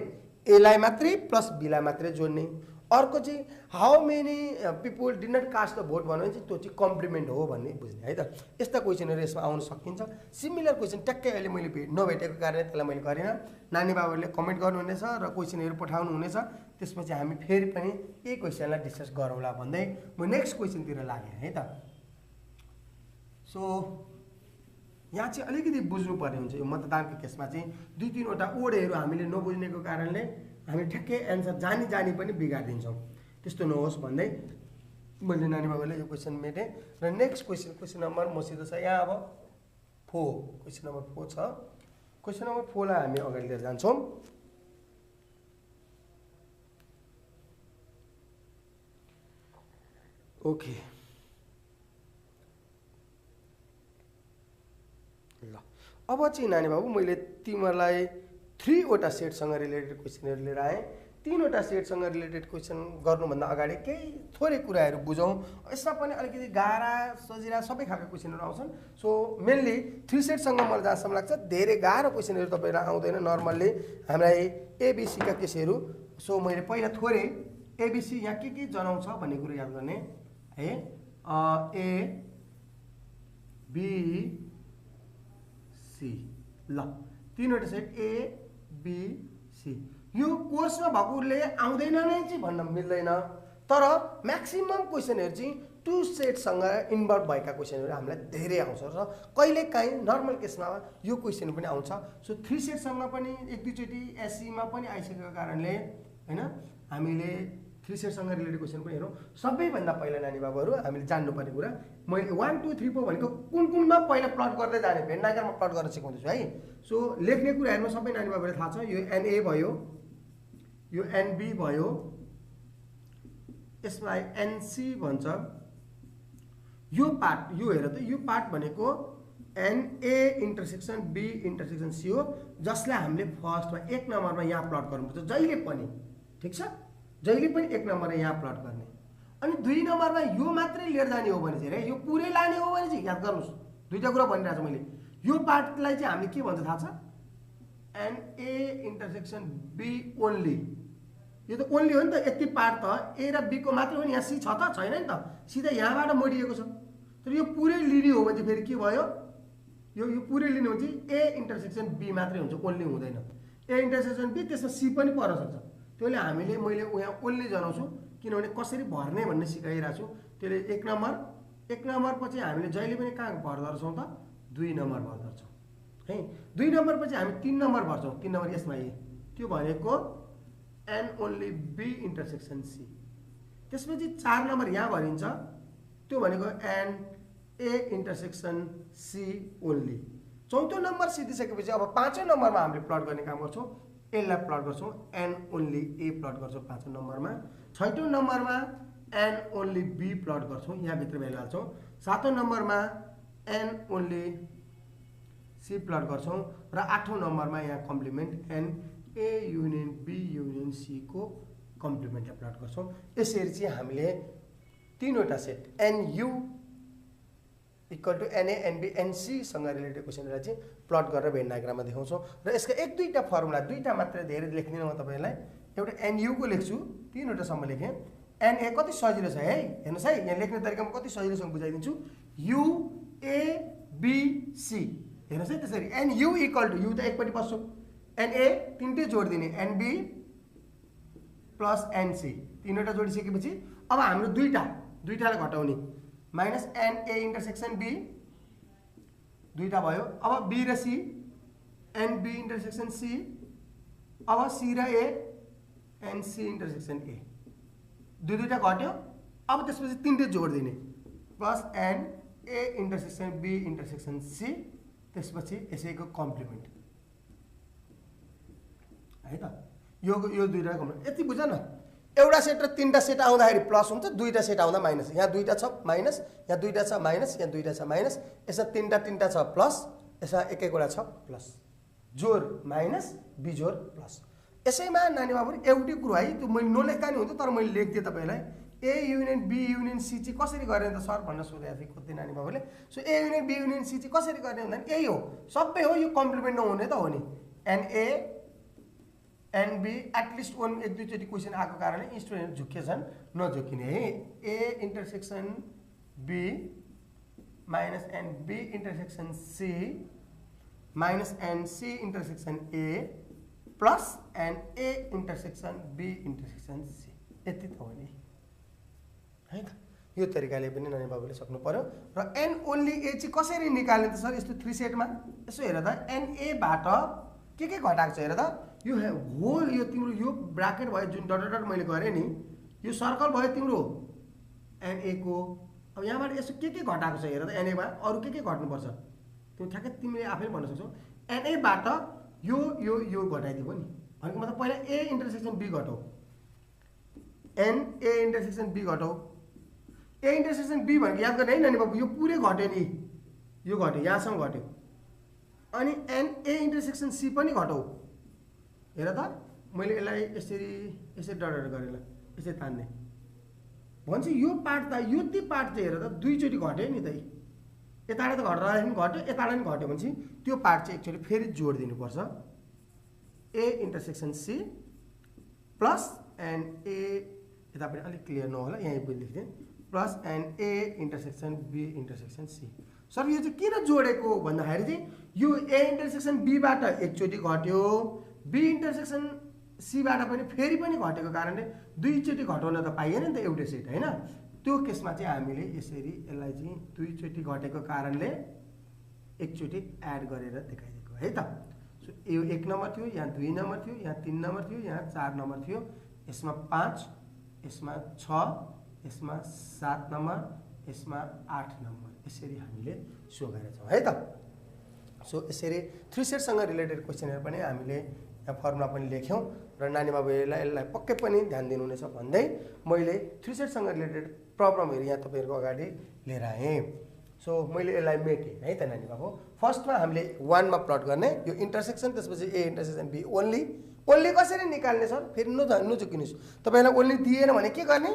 एलाई मात्रै प्लस बीलाई मात्रै जोड्ने अर्को चाहिँ how many people did not cast the vote भन्नु चाहिँ त्यो चाहिँ कम्प्लिमेन्ट हो भन्ने बुझ्ने है त यस्ता क्वेसनहरू यसमा आउन सकिन्छ सिमिलर क्वेसन ट्याक्कै अहिले मैले नभेटेको कारणले त्यसलाई मैले गरिनँ नानी बाबुहरूले कमेन्ट गर्नुहुनेछ र क्वेसनहरू पठाउनु हुनेछ त्यसपछि हामी फेरि पनि यही क्वेसनलाई डिस्कस गरौँला भन्दै म नेक्स्ट क्वेसनतिर लागेँ है त सो यहाँ चाहिँ अलिकति बुझ्नुपर्ने हुन्छ यो मतदानको केसमा चाहिँ दुई तीनवटा ओडहरू हामीले नबुझ्नेको कारणले हामी ठ्याक्कै एन्सर जानी पनि बिगारिदिन्छौँ त्यस्तो नहोस् भन्दै मैले नानी बाबुले यो क्वेसन मेटेँ र नेक्स्ट क्वेसन नम्बर मसित छ यहाँ अब 4 क्वेसन नम्बर 4 छ क्वेसन नम्बर 4 लाई हामी अगाडि लिएर जान्छौँ ओके ल अब चाहिँ नानी बाबु मैले तिमीहरूलाई 3 वटा सेटसँग रिलेटेड क्वेसनहरू लिएर आएँ 3 वटा सेटसँग रिलेटेड क्वेसन गर्नुभन्दा अगाडि केही थोरै कुराहरू बुझौँ यसमा पनि अलिकति गाह्रा सजिला सबै खालको क्वेसनहरू आउँछन् सो मेनली 3 सेटसँग मलाई जहाँसम्म लाग्छ धेरै गाह्रो क्वेसनहरू तपाईँलाई आउँदैन नर्मल्ली हामीलाई एबिसी का केसहरू सो मैले पहिला थोरै एबिसी यहाँ के जनाउँछ भन्ने कुरा याद गर्ने है ए बी सी ल 3 वटा सेट ए बी सी यो कोर्समा भएकोले आउँदैन नै चाहिँ भन्न मिल्दैन तर म्याक्सिमम क्वेसनहरू चाहिँ टु सेटसँग इन्भल्भ भएका क्वेसनहरू हामीलाई धेरै आउँछ र कहिलेकाहीँ नर्मल केसमा यो क्वेसन पनि आउँछ। सो 3 सेटसँग पनि एक दुईचोटि एससीमा पनि आइसकेको कारणले हैन हामीले 3 सेटसँग रिलेटेड क्वेसन पनि हेरौँ। सबैभन्दा पहिला नानी बाबुहरू हामीले जान्नुपर्ने कुरा मैले 1 2 3 4 भनेको कुन कुनमा पहिला प्लट गर्दै जाने भेन डायग्राममा प्लट गर्न सिकाउँदैछु है। सो लेख्ने कुराहरुमा सबै नानी बाबुलाई थाहा छ। यो एनए भयो, यो एनबी भयो, यसलाई एनसी भन्छ। यो पार्ट यो हेर त, यो पार्ट भनेको NA intersection B intersection C हो, जसलाई हामीले फर्स्टमा 1 नम्बरमा यहाँ प्लट गर्नुपर्छ जहिले पनि। ठीक छ, जहिले पनि 1 नम्बरमा यहाँ प्लट गर्ने। अनि 2 नम्बरमा यो मात्रै लिएर जाने हो भने चाहिँ यो पुरै लाने हो भने चाहिँ याद गर्नुस्, दुईटा कुरा भनिरहेको छु मैले। यो पार्टलाई चाहिँ हामीले के भन्छ थाहा छ? NA intersection B only. यो त ओन्ली हो नि त, यति पार्ट त ए र बी को मात्रै हो नि, यहाँ सी छ त छैन नि त, सिधा यहाँबाट मोडिएको छ। तर यो पुरै लिने हो भने चाहिँ फेरि के भयो? यो पुरै लिने हो भने चाहिँ ए इन्टरसेक्सन बी मात्रै हुन्छ, ओन्ली हुँदैन। ए इन्टरसेक्सन बी त्यसमा सी पनि पर्न सक्छ। त्यसले हामीले मैले यहाँ ओन्ली जनाउँछु किनभने कसरी भर्ने भन्ने सिकाइरहेको छु। त्यसले 1 नम्बर पछि हामीले जहिले पनि कहाँ भर्दछौँ त? 2 नम्बर भर्दछौँ है। 2 नम्बर पछि हामी 3 नम्बर भर्छौँ। 3 नम्बर यसमा ए, त्यो भनेको N only B intersection C. त्यसपछि 4 नम्बर यहाँ भरिन्छ, त्यो भनेको N A intersection C only. चौथो नम्बर सिधिसकेपछि अब 5औं नम्बरमा हामीले प्लट गर्ने काम गर्छौँ। यसलाई प्लट गर्छौँ, एन ओन्ली ए प्लट गर्छौँ 5औं नम्बरमा। 6औं नम्बरमा एन ओन्ली बी प्लट गर्छौँ, यहाँ भित्र भ्यालु हाल्छौँ। 7औं नम्बरमा एन ओन्ली सी प्लट गर्छौँ र 8औं नम्बरमा यहाँ complement N A union B union C को कम्प्लिमेन्टलाई प्लट गर्छौँ। यसरी चाहिँ हामीले 3वटा set NU equal to NA NB NC सँग रिलेटेड क्वेसनलाई चाहिँ प्लट गरेर भेन डायग्राममा देखाउँछौँ। र यसका 1-2टा फर्मुला, 2टा मात्रै धेरै लेख्दिनँ म तपाईँलाई। एउटा एनयू को लेख्छु, 3वटासम्म लेखेँ। एनए कति सजिलो छ है, हेर्नुहोस् है, यहाँ लेख्ने तरिकामा कति सजिलोसँग बुझाइदिन्छु। यु ए बी सी, हेर्नुहोस् है त्यसरी। एनयू इक्वल टु, यु त एकपट्टि बस्छु, एनए 3टै जोडिदिने, एनबी प्लस एनसी 3वटा जोडिसकेपछि अब हाम्रो 2टालाई घटाउने, माइनस एनए इन्टरसेक्सन बी 2टा भयो। अब बी र सी, एनबी इन्टरसेक्सन सी, अब सी र ए एनसी इन्टरसेक्सन ए, 2टा घट्यो। अब त्यसपछि 3टै जोडिदिने, plus NA intersection B intersection C, त्यसपछि यसैको कम्प्लिमेन्ट है त। यो 2टा कम्प्लिमेन्ट यति बुझ न। एउटा सेट र 3टा सेट आउँदाखेरि प्लस हुन्छ, 2टा सेट आउँदा माइनस। यहाँ 2टा छ माइनस, यहाँ 2टा छ माइनस, यहाँ 2टा छ माइनस, यसमा 3टा छ प्लस, यसमा एक-एकवटा छ प्लस। जोड माइनस, बिजोड प्लस। यसैमा नानी बाबु एउटै कुरो है, त्यो मैले नलेख्दा नि हुन्थ्यो, तर मैले लेखिदिएँ तपाईँलाई। A union B union C चाहिँ कसरी गर्ने त सर भन्न सोधेको थिएँ कति नानी बाबुले। So A union B union C चाहिँ कसरी गर्ने भन्दा यही हो, सबै हो, यो कम्प्लिमेन्ट नहुने त हो नि। एनए एनबी एटलिस्ट 1-2चोटि क्वेसन आएको कारणले स्टुडेन्ट झुक्केछन्, नझुक्किने है। A intersection B minus NB intersection C minus NC intersection A plus NA intersection B intersection C, यति त हो नि है त। यो तरिकाले पनि नानी बाबुले सक्नु पर्यो। र एन ओन्ली ए चाहिँ कसरी निकाल्ने त सर यस्तो 3 सेटमा? यसो हेर त, एनएबाट के घटाएको छ हेर त। यो होल, यो तिम्रो यो ब्राकेट भयो जुन डट मैले गरेँ नि, यो सर्कल भयो तिम्रो एनए को। अब यहाँबाट यसो के घटाएको छ हेर त, एनएमा अरू के घट्नुपर्छ त्यो ठ्याक्कै तिमीले आफै भन्न सक्छौ। एनएबाट यो घटाइदियो नि, भनेको मतलब पहिला ए इन्टरसेक्सन बी घटाऊ, एनए इन्टरसेक्सन बी घटाऊ। ए इन्टरसेक्सन बी भनेको याद गर्ने है नानी बाबु, यो पुरै घट्यो नि, यो घट्यो, यहाँसम्म घट्यो। अनि एनए इन्टरसेक्सन सी पनि घटाऊ। हेर त, मैले यसलाई यसरी डट गरेँ, ल यसरी तान्ने भन्छ। यो पार्ट त यो पार्ट चाहिँ हेर त 2चोटि घट्यो नि त, यताबाट त घट्दाखेरि पनि घट्यो, यताबाट पनि घट्यो भने चाहिँ त्यो पार्ट चाहिँ एकचोटि फेरि जोडिदिनुपर्छ। A intersection C plus NA, यता पनि अलिक क्लियर नहोला, यहीँ पनि लेख्थेँ, plus NA intersection B intersection C. Sir यो चाहिँ किन जोडेको भन्दाखेरि चाहिँ यो ए इन्टरसेक्सन बीबाट एकचोटि घट्यो, बी इन्टरसेक्सन सीबाट पनि फेरि पनि घटेको कारणले दुईचोटि घटाउन त पाइएन नि त एउटै सेट हैन। त्यो केसमा चाहिँ हामीले यसरी यसलाई चाहिँ दुईचोटि घटेको कारणले एकचोटि एड गरेर देखाइदिएको है त। सो यो 1 नम्बर थियो, यहाँ 2 नम्बर थियो, यहाँ 3 नम्बर थियो, यहाँ 4 नम्बर थियो, यसमा 5, यसमा 6, यसमा 7 नम्बर, यसमा 8 नम्बर, यसरी हामीले सो गरेछौँ है त। सो यसरी 3 सेटसँग रिलेटेड क्वेसनहरू पनि हामीले यहाँ फर्मुला पनि लेख्यौँ र नानी बाबुहरूलाई यसलाई पक्कै पनि ध्यान दिनुहुनेछ भन्दै मैले 3 सेटसँग रिलेटेड प्रब्लमहरू यहाँ तपाईँहरूको अगाडि लिएर आएँ। सो मैले यसलाई मेटेँ है त नानी बाबु। फर्स्टमा हामीले 1 मा प्लट गर्ने, यो इन्टरसेक्सन, त्यसपछि A intersection B only. Only कसरी निकाल्ने सर? फेरि नचुकिनुहोस्, तपाईँलाई ओन्ली दिएन भने के गर्ने?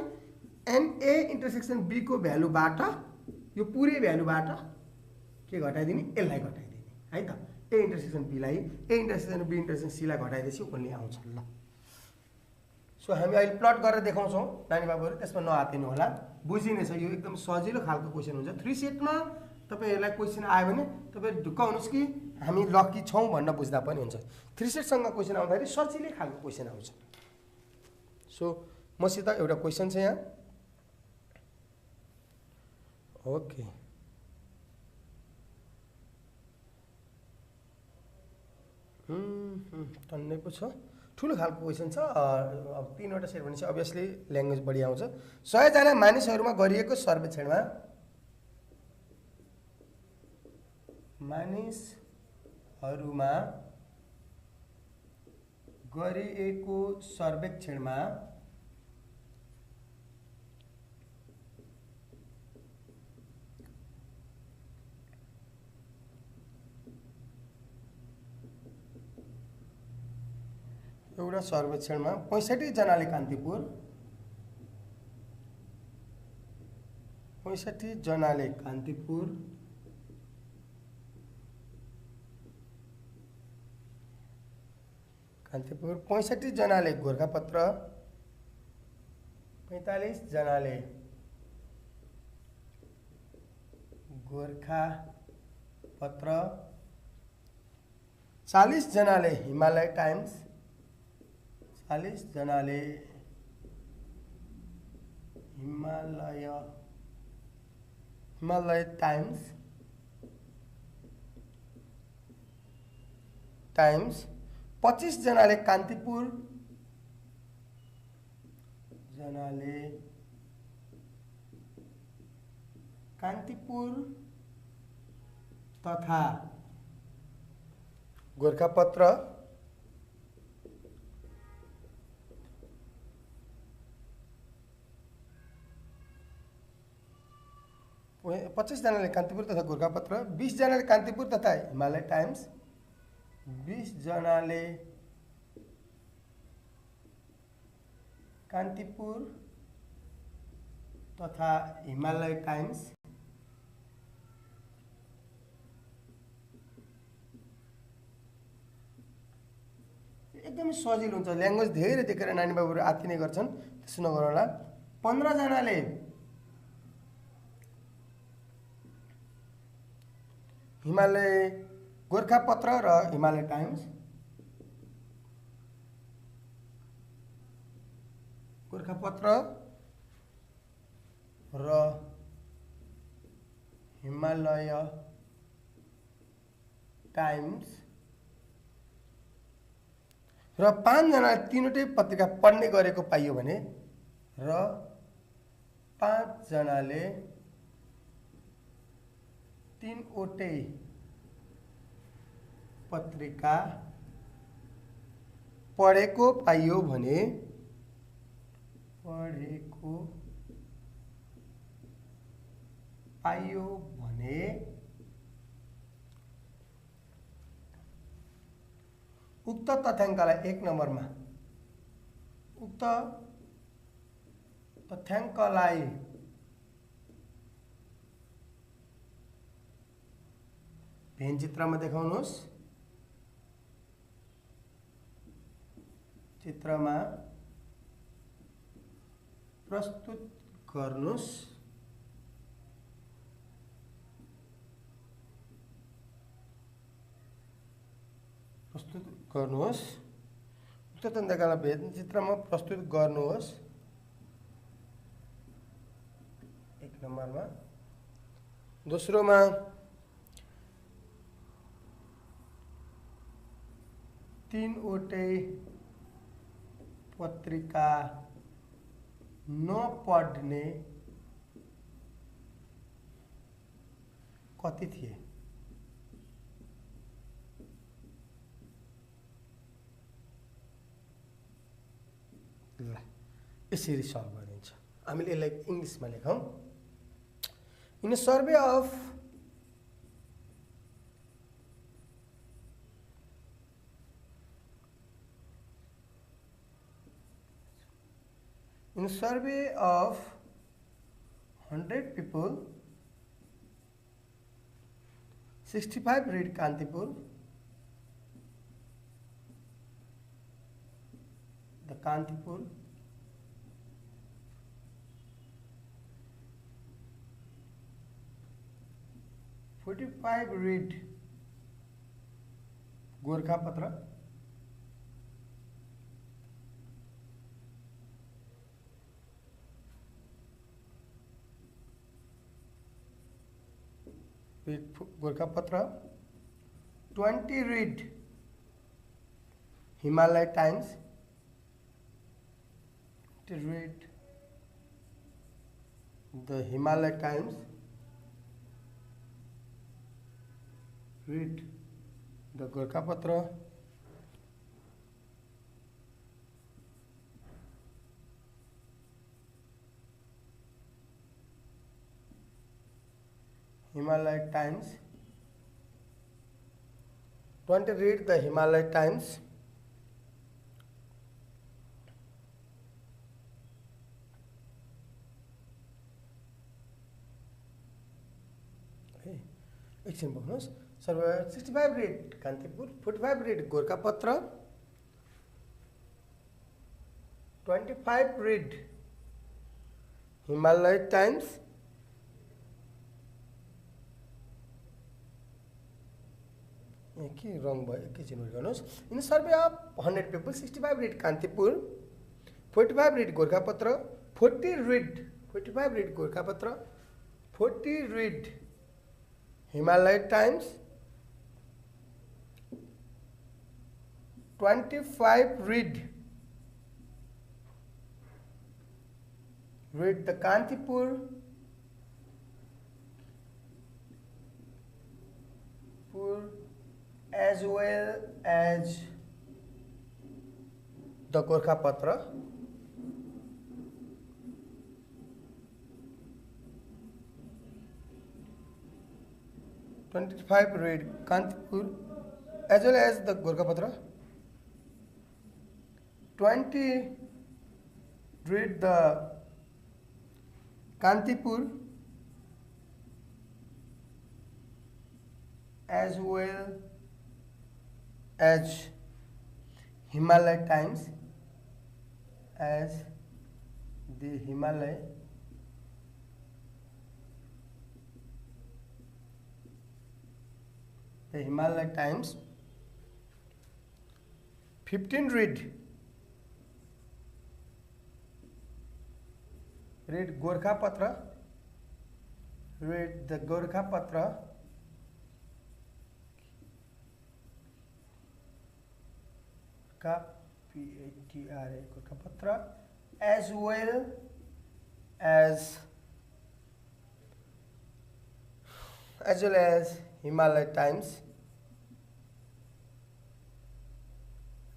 एन ए इन्टरसेक्सन बी को भ्यालुबाट यो पुरै भ्यालुबाट के घटाइदिने? यसलाई घटाइदिने है त। ए इन्टरसेक्सन बीलाई ए इन्टरसेक्सन बी इन्टरसेक्सन सीलाई घटाइदिएपछि ओन्ली आउँछ ल। सो हामी अहिले प्लट गरेर देखाउँछौँ नानी बाबुहरू, त्यसमा नआतिनु होला, बुझिनेछ। यो एकदम सजिलो खालको क्वेसन हुन्छ। 3 सेटमा तपाईँहरूलाई क्वेसन आयो भने तपाईँ ढुक्क हुनुहोस् कि हामी लकी छौँ भन्न बुझ्दा पनि हुन्छ। 3 सेटसँग क्वेसन आउँदाखेरि सजिलै खालको क्वेसन आउँछ। सो मसित एउटा क्वेसन छ यहाँ। ओके, टन्नै पो छ, ठुलो खालको क्वेसन छ। अब 3वटा सेट भनेपछि अभियसली ल्याङ्ग्वेज बढी आउँछ। 100 जना मानिसहरूमा गरिएको सर्वेक्षणमा एउटा सर्वेक्षणमा 65 जनाले कान्तिपुर, 65 जनाले कान्तिपुर, 65 जनाले गोरखापत्र, 45 जनाले गोरखापत्र, 40 जनाले हिमालय टाइम्स, 40 जनाले हिमालय टाइम्स, 25 जनाले कान्तिपुर तथा गोरखापत्र, 25 जनाले कान्तिपुर तथा गोरखापत्र, 20 जनाले कान्तिपुर तथा हिमालय टाइम्स, 20 जनाले कान्तिपुर तथा हिमालय टाइम्स, एकदमै सजिलो हुन्छ। ल्याङ्ग्वेज धेरै देखेर नानी बाबुहरू आत्तिने गर्छन्, त्यसो नगर्नु होला। 15 जनाले हिमालय गोरखापत्र र हिमालय टाइम्स, गोरखापत्र र हिमालय टाइम्स र 5 जनाले तीनवटै पत्रिका पढ्ने गरेको पाइयो भने र 5 जनाले तीनवटै पत्रिका पढेको पाइयो भने उक्त तथ्याङ्कलाई 1 नम्बरमा उक्त तथ्याङ्कलाई भेन चित्रमा देखाउनुहोस्। चित्रमा प्रस्तुत गर्नुहोस्। स्वतन्त्रकाल भेद चित्रमा प्रस्तुत गर्नुहोस्। 1 नम्बरमा। दोस्रोमा तीनवटै पत्रिका नपढ्ने कति थिए? ल यसरी सल्भ गरिन्छ। हामीले यसलाई इङ्ग्लिसमा लेखौँ। In survey of In a survey of 100 people, 65 read Kantipur. The Kantipur. 45 read Gorkhapatra. Gorkhapatra. 20 read Himalaya Times. To read the Himalaya Times. Read the Gorkhapatra. Himalaya Times. 20 read the Himalaya Times. एकछिन बस्नुहोस्। सर्व 65 read Kantipur, 45 read Gorkhapatra, 25 read Himalaya Times, के रङ भयो एकैछिन वेट गर्नुहोस्। In survey of 100 people, 65 read Kantipur, 45 read Gorkhapatra, 45 read Gorkhapatra, 40 read Himalaya Times, 25 read the Kantipur, as well as the Gorkhapatra. "25 read Kantipur as well as the Gorkhapatra. 20 read the Kantipur as well as Himalaya Times, as the Himalaya Times. 15 read Gorkhapatra, read the Gorkhapatra, Gorkhapatra, as well as Himalaya Times,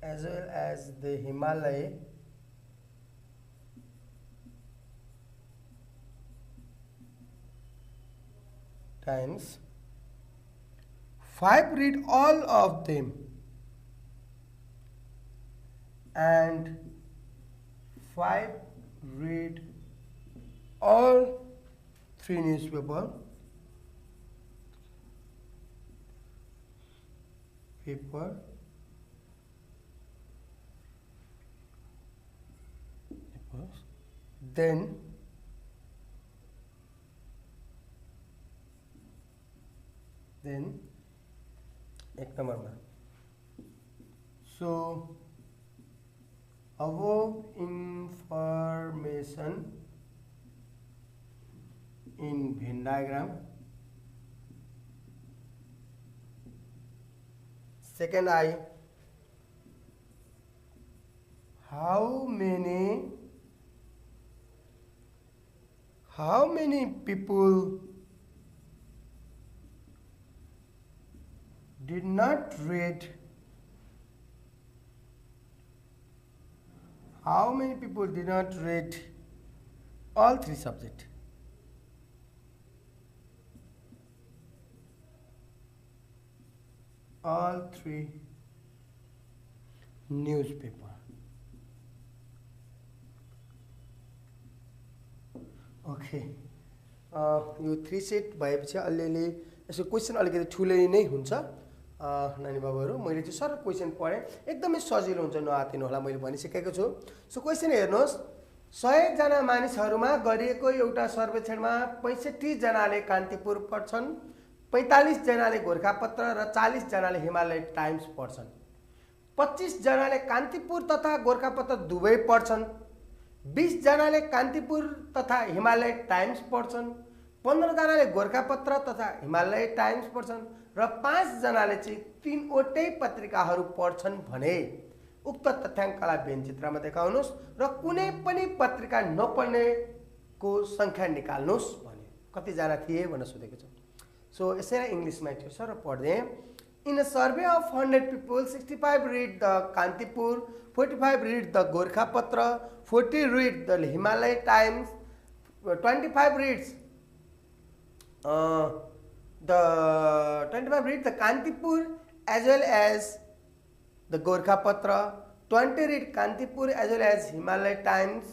as well as the Himalaya Times. 5 read all of them, and 5 read all 3 newspapers. Then एक नंबर में, so above information in Venn diagram. Second I, how many people did not read, how many people did not read all three subjects? All three newspaper. Okay, यो 3 सेट भएपछि अलिअलि यसको क्वेसन अलिकति ठुलै नै हुन्छ नानी बाबुहरू। मैले चाहिँ सरल क्वेसन पढेँ, एकदमै सजिलो हुन्छ, नआतिनु होला, मैले भनिसकेको छु। सो क्वेसन हेर्नुहोस्, 100 जना मानिसहरूमा गरिएको एउटा सर्वेक्षणमा 65 जनाले कान्तिपुर पढ्छन्, 45 जनाले गोरखापत्र र 40 जनाले हिमालय टाइम्स पढ्छन्। 25 जनाले कान्तिपुर तथा गोरखापत्र दुवै पढ्छन्, 20 जनाले कान्तिपुर तथा हिमालय टाइम्स पढ्छन्, 15 जनाले गोरखापत्र तथा हिमालय टाइम्स पढ्छन् र 5 जनाले चाहिँ 3 वटै पत्रिकाहरू पढ्छन् भने उक्त तथ्याङ्कलाई व्यञ्चित्रमा देखाउनुहोस् र कुनै पनि पत्रिका नपढ्नेको सङ्ख्या निकाल्नुहोस् भन्यो। कतिजना थिए भनेर सोधेको छ। सो यसैलाई इङ्ग्लिसमा थियो सर पढ्दै। In a survey of 100 people, 65 read the Kantipur, 45 read the Gorkhapatra, 40 read the Himalaya Times, 25 reads the Kantipur as well as the Gorkhapatra, 20 read Kantipur as well as Himalaya Times,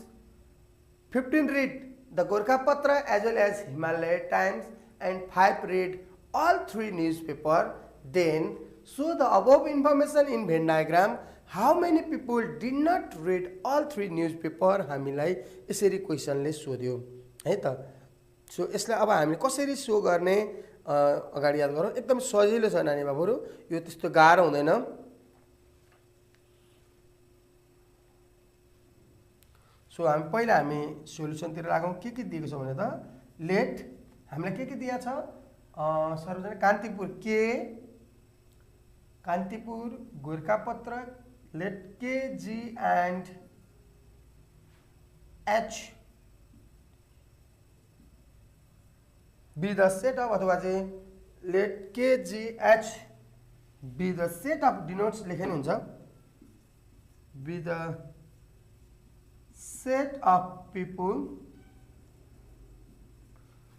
15 read the Gorkhapatra as well as Himalaya Times, and 5 read all 3 newspapers. Then show the above information in Venn diagram. How many people did not read all 3 newspapers? हामीलाई यसरी क्वेशनले सोध्यो है त। सो यसलाई अब हामीले कसरी सो गर्ने अगाडि याद गरौँ। एकदम सजिलो छ नानी बाबुहरू, यो त्यस्तो गाह्रो हुँदैन। सो पहिला हामी सोलुसनतिर लागौँ। के दिएको छ भने त लेट हामीलाई के दिया छ सर्वजनिक कान्तिपुर के Kantipur Gorkhapatra let K, G and H be the set of अथवा चाहिँ let K, G, H be the set of denotes लेख्नु हुन्छ be the set of people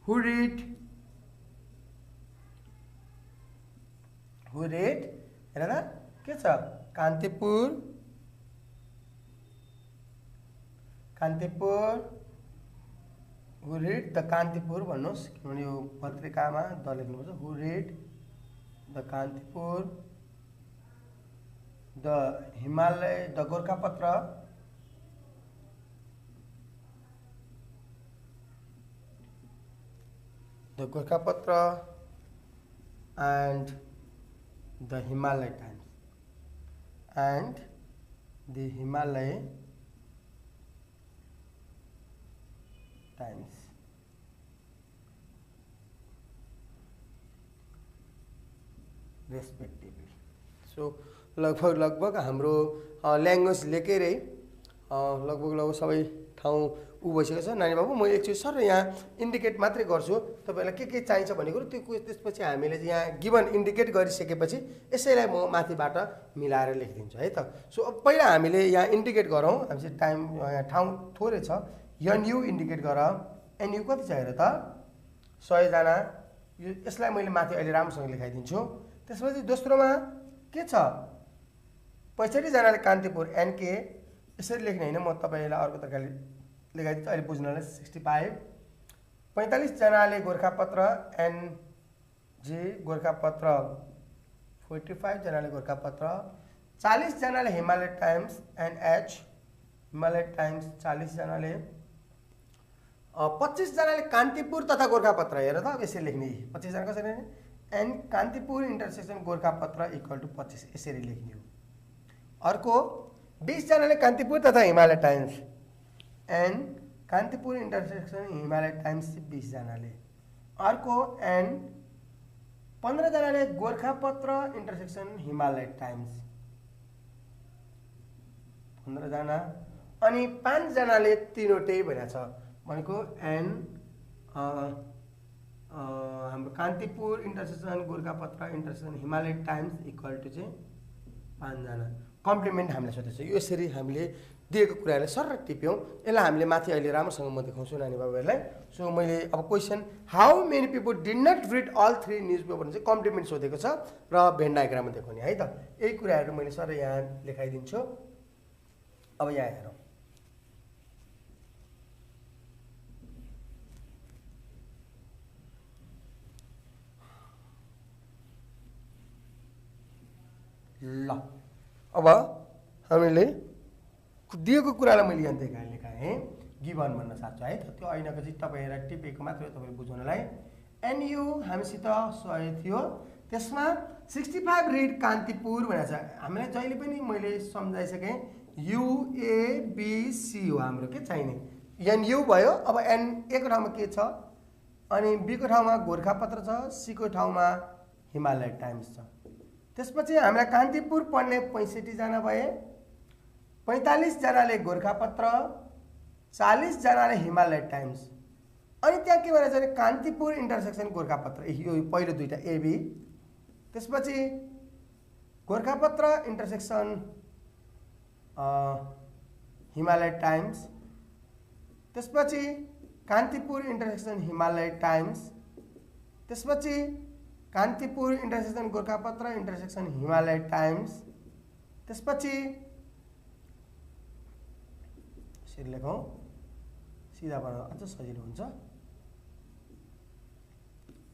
who read हेर त के छ Kantipur who read the Kantipur भन्नुहोस् किनभने यो पत्रिकामा द लेख्नुपर्छ who read the Kantipur the Himalaya the Gorkhapatra and the Himalaya Times and the Himalaya Times. Respectively. So लगभग हाम्रो ल्याङ्ग्वेज लेखेरै लगभग सबै ठाउँ उ भइसकेको छ नानी बाबु। म एकचोटि सर यहाँ इन्डिकेट मात्रै गर्छु, तपाईलाई के चाहिन्छ भन्ने कुरो त्यो त्यसपछि हामीले यहाँ गिभन इन्डिकेट गरिसकेपछि यसैलाई म माथिबाट मिलाएर लेखिदिन्छु है त। सो अब पहिला हामीले यहाँ इन्डिकेट गरौँ। हामी टाइम ठाउँ थोरै छ। एनयु इन्डिकेट गर। एनयु कति छ हेर त 100 जना। यसलाई मैले माथि अहिले राम्रोसँग लेखाइदिन्छु। त्यसपछि दोस्रोमा के छ 65 जनाले कान्तिपुर एनके यसरी लेख्ने हैन, म तपाईलाई अर्को तरिकाले लेखाइदिन्छु अहिले बुझ्नलाई। 65 45 जनाले गोरखापत्र एनजे गोरखापत्र, 45 जनाले गोरखापत्र, 40 जनाले Himalaya Times and H Himalaya times, 40 जनाले 25 जनाले कान्तिपुर तथा गोरखापत्र। हेर त अब यसरी लेख्ने 25 जना कसरी लेख्ने and Kantipur intersection Gorkhapatra equal to 25 यसरी लेख्ने हो। अर्को 20 जनाले कान्तिपुर तथा Himalaya Times and Kantipur intersection Himalaya Times 20 जनाले। अर्को एन्ड 15 जनाले गोरखापत्र इन्टरसेक्सन हिमालय टाइम्स 15 जना अनि 5 जनाले तीनवटै भनेको छ भनेको एन्ड हाम्रो Kantipur intersection Gorkhapatra intersection Himalaya Times equal to चाहिँ 5 जना। कम्प्लिमेन्ट हामीले सोधेको छ। यसरी हामीले दिएको कुरालाई सरर टिप्यौँ। यसलाई हामीले माथि अहिले राम्रोसँग म देखाउँछु नानी बाबुहरूलाई। सो मैले अब question how many people did not read all 3 newspaper चाहिँ कम्प्लिमेन्ट सोधेको छ र भेन डायग्राममा देखाउने है त। यही कुराहरू मैले सर यहाँ लेखाइदिन्छु। अब यहाँ हेरौँ। ल अब हामीले दिएको कुरालाई मैले यहाँ लेखाएँ गिभन भन्न सक्छु है त। त्यो ऐनाको चाहिँ तपाईँलाई टिपेको मात्र तपाईँले बुझाउनलाई। एनयु हामीसित सही थियो। त्यसमा 65 रिड कान्तिपुर भनेको छ। हामीलाई जहिले पनि मैले सम्झाइसकेँ UABC हो हाम्रो के चाहिने। एनयु भयो। अब एन ए को ठाउँमा के छ अनि बी को ठाउँमा गोरखापत्र छ, सी को ठाउँमा हिमालय टाइम्स छ। त्यसपछि हामीलाई कान्तिपुर पढ्ने 65 जना भए, 45 जनाले गोरखापत्र, 40 जनाले हिमालय टाइम्स। अनि त्यहाँ के भनेको छ भने कान्तिपुर इन्टरसेक्सन गोरखापत्र यो पहिलो दुईटा एबी। त्यसपछि गोरखापत्र इन्टरसेक्सन हिमालय टाइम्स। त्यसपछि कान्तिपुर इन्टरसेक्सन हिमालय टाइम्स। त्यसपछि Kantipur intersection Gorkhapatra intersection Himalaya Times. त्यसपछि यसरी लेखौँ सिधा बनाउन अझ सजिलो हुन्छ।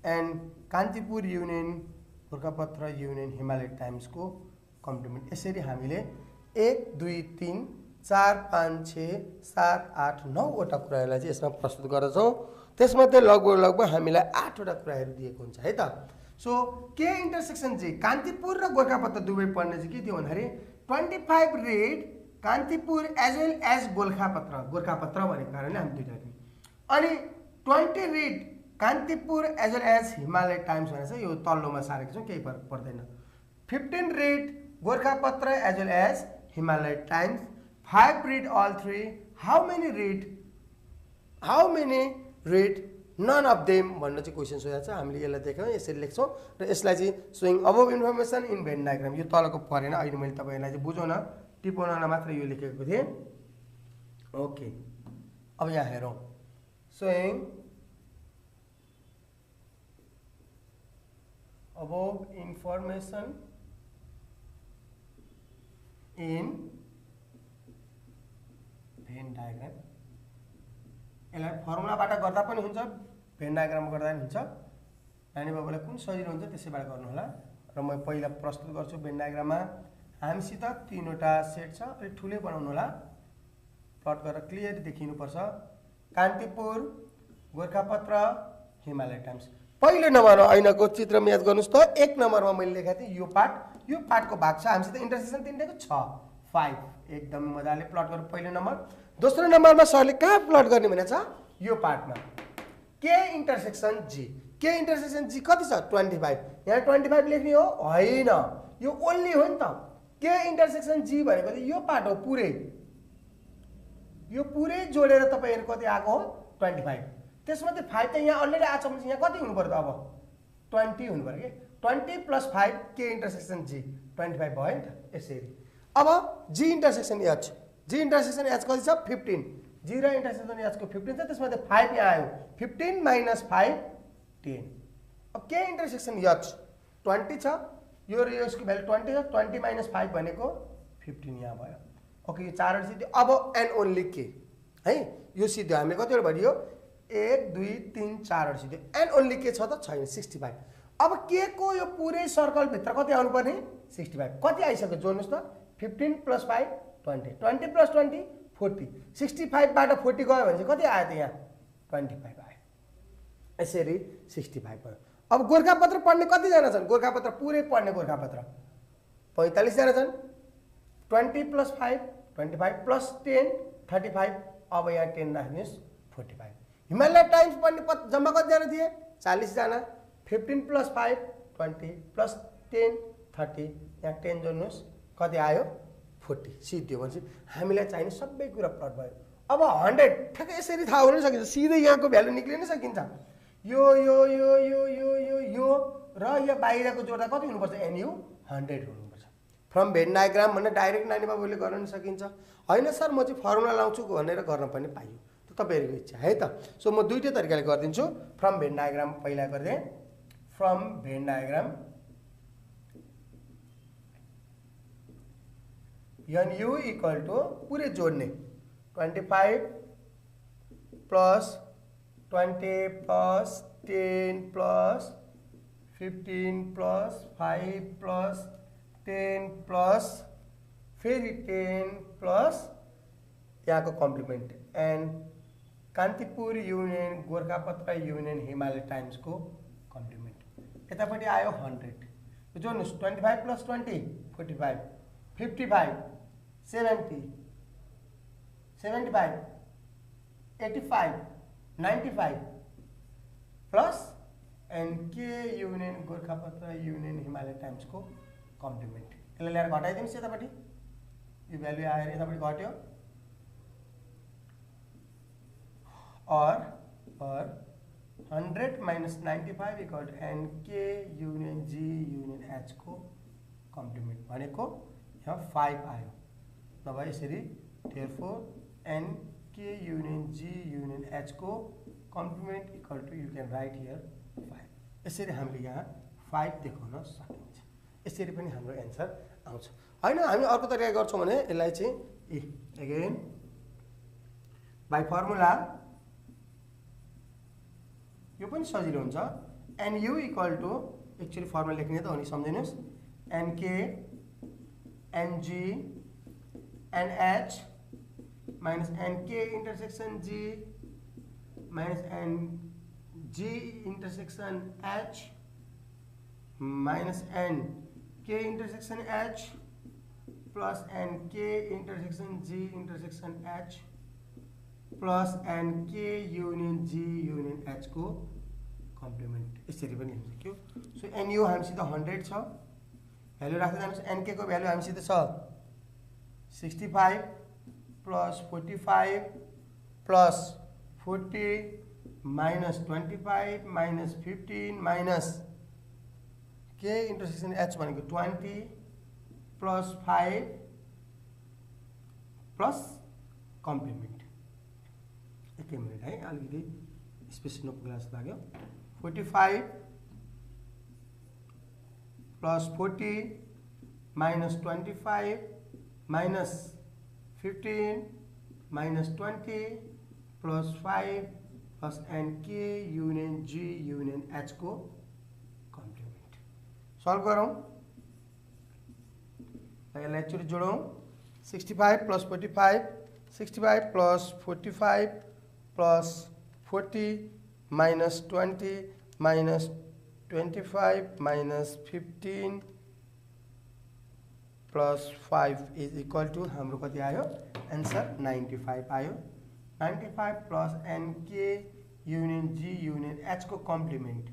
N Kantipur union Gorkhapatra union Himalaya टाइम्सको कम्प्लिमेन्ट। यसरी हामीले 1 2 3 4 5 6 7 8 9 वटा कुराहरूलाई चाहिँ यसमा प्रस्तुत गर्दछौँ। त्यसमध्ये लगभग हामीलाई 8 वटा कुराहरू दिएको हुन्छ है त। सो के इन्टरसेक्सन चाहिँ कान्तिपुर र गोरखापत्र दुवै पढ्ने चाहिँ के थियो भन्दाखेरि 25 read Kantipur as well as Gorkhapatra भनेको कारणले हामी दुईटा थियौँ। अनि 20 read Kantipur as well as Himalaya Times भनेर चाहिँ यो तल्लोमा सारेको छौँ, केही फरक पर्दैन। 15 read Gorkhapatra as well as Himalaya Times. 5 read all 3। How many read none of them भन्न चाहिँ क्वेसन सोधेको छ। हामीले यसलाई देख्यौँ, यसरी लेख्छौँ र यसलाई चाहिँ showing above information in Venn diagram. यो तलको परेन, अहिले मैले तपाईँलाई चाहिँ बुझाउन टिपाउन मात्र यो लेखेको थिएँ। ओके, अब यहाँ हेरौँ। Showing above information in Venn diagram. यसलाई फर्मुलाबाट गर्दा पनि हुन्छ, भेन डायग्राममा गर्दा पनि हुन्छ। नानी बाबुलाई कुन सजिलो हुन्छ त्यसैबाट गर्नु होला। र म पहिला प्रस्तुत गर्छु भेन डायग्राममा। हामीसित 3 वटा सेट छ, अलिक ठुलै बनाउनु होला। प्लट गरेर क्लियर देखिनुपर्छ। कान्तिपुर गोरखापत्र हिमालय टाइम्स। पहिलो नम्बरमा ऐनाको चित्र म्याच गर्नुहोस् त। 1 नम्बरमा मैले लेखेको थिएँ यो पार्टको भाग छ। हामीसित इन्टरसेक्सन तिनटैको छ 5। एकदम मजाले प्लट गर्नु पहिलो नम्बर। दोस्रो नम्बरमा सरले कहाँ प्लट गर्ने भनेको छ यो पार्टमा। के इन्टरसेक्सन जी। के इन्टरसेक्सन जी कति छ 25। यहाँ 25 लेख्ने हो होइन, यो ओन्ली हो नि त। के इन्टरसेक्सन जी भनेको चाहिँ यो पार्ट हो पुरै। यो पुरै जोडेर तपाईँहरू कति आएको हो 25। त्यसमध्ये 5 त यहाँ अलरेडी आएको छ भने यहाँ कति हुनु पर्यो त अब 20 हुनु पर्यो कि। 20 + 5 के इन्टरसेक्सन जी 25 भयो नि त। यसरी अब जी इन्टरसेक्सन एच। जी इन्टरसेक्सन एच कति छ 15। जी र इन्टरसेक्सन एच को 15 छ। त्यसमध्ये 5 यहाँ आयो। 15 - 5 10। अब के इन्टरसेक्सन एच 20 छ। यो र यसको भ्यालु 20 छ। 20 - 5 भनेको 15 यहाँ भयो। ओके, यो 4 वटा सिद्धियो। अब एन्ड ओन्ली के है यो सिद्धियो। हामीले कतिवटा भनियो 1 2 3 4 वटा सिद्धियो। एन्ड ओन्ली के छ त छैन 65। अब के को यो पुरै सर्कलभित्र कति आउनुपर्ने 65। कति आइसक्यो जोड्नुहोस् त। 15 + 5 20। 20 + 20 40। 65 बाट 40 गयो भने चाहिँ कति आयो त यहाँ 25 आयो। यसरी 65 भयो। अब गोरखापत्र पढ्ने कतिजना छन् गोरखापत्र पुरै पढ्ने गोरखापत्र 45 जना छन्। 20 + 5 25 प्लस 10 35 अब यहाँ 10 राख्नुहोस् 45 हिमालय टाइम्स पढ्ने जम्मा कतिजना थिए 40 जना 15 प्लस 5 20 प्लस 10 30 यहाँ 10 जोड्नुहोस् कति आयो 40 सिद्धियो भनेपछि हामीलाई चाहिने सबै कुरा प्लट भयो अब 100 ठ्याक्कै यसरी थाहा हुन सकिन्छ सिधै यहाँको भ्यालु निक्लिन सकिन्छ यो यो यो यो यो यो यो र यहाँ बाहिरको जोड्दा कति हुनुपर्छ एनयु 100 हुनुपर्छ फ्रम भेन डायग्राम भनेर डाइरेक्ट नानी बाबुले गर्न सकिन्छ होइन सर म चाहिँ फर्मुला लाउँछु भनेर गर्न पनि पाइयो त्यो तपाईँहरूको इच्छा है त सो म दुईटै तरिकाले गरिदिन्छु फ्रम भेन डायग्राम पहिला गरिदिएँ from Venn diagram NU equal to पुरै जोड्ने 25 plus 20 plus 10 plus 15 plus 5 plus 10 plus फेरि 10 प्लस यहाँको complement N Kantipur union Gorkhapatra union Himalaya टाइम्सको कम्प्लिमेन्ट यतापट्टि आयो 100 जोड्नुहोस् 25 plus 20 45 55 70 75 85 95 plus NK union Gorkhapatra union Himalaya टाइम्सको कम्प्लिमेन्ट यसलाई ल्याएर घटाइदिनुहोस् यतापट्टि यो भ्यालु आएर यतापट्टि घट्यो और 100 minus 95 equal to NK union G union H को कम्प्लिमेन्ट भनेको यहाँ 5 आयो नभए यसरी therefore NK union G union H को complement equal to you can write here 5 यसरी हामीले यहाँ 5 देखाउन सकिन्छ यसरी पनि हाम्रो एन्सर आउँछ हैन हामी अर्को तरिका गर्छौं भने यसलाई चाहिँ अगेन बाइ फर्मुला यो पनि सजिलो हुन्छ NU equal to actually formula लेख्ने त अनि सम्झिनुस् NK NG NH minus NK intersection G minus NG intersection H minus NK intersection H plus NK intersection G intersection H plus NK union G union H को कम्प्लिमेन्ट यसरी पनि लेख्न सक्यो सो एनयु हामीसित 100 छ भ्यालु राख्दै जानुहोस् एनके को भ्यालु हामीसित छ 65 plus 45 plus 40 minus 25 minus 15 minus K intersection H भनेको 20 प्लस 5 प्लस कम्प्लिमेन्ट एकै मिनट है अलिकति स्पेस नपुग्ला जस्तो लाग्यो 45 plus 40 minus 25 minus 15 minus 20 plus 5 plus NK union G union H को कम्प्लिमेन्ट सल्भ गरौँ यसलाई एकचोटि जोडौँ 65 plus 45 65 plus 45 plus 40 minus 20 minus 25 minus 15 plus 5 is equal two हाम्रो कति आयो एन्सर 95 आयो 95 plus NK union G union H को कम्प्लिमेन्ट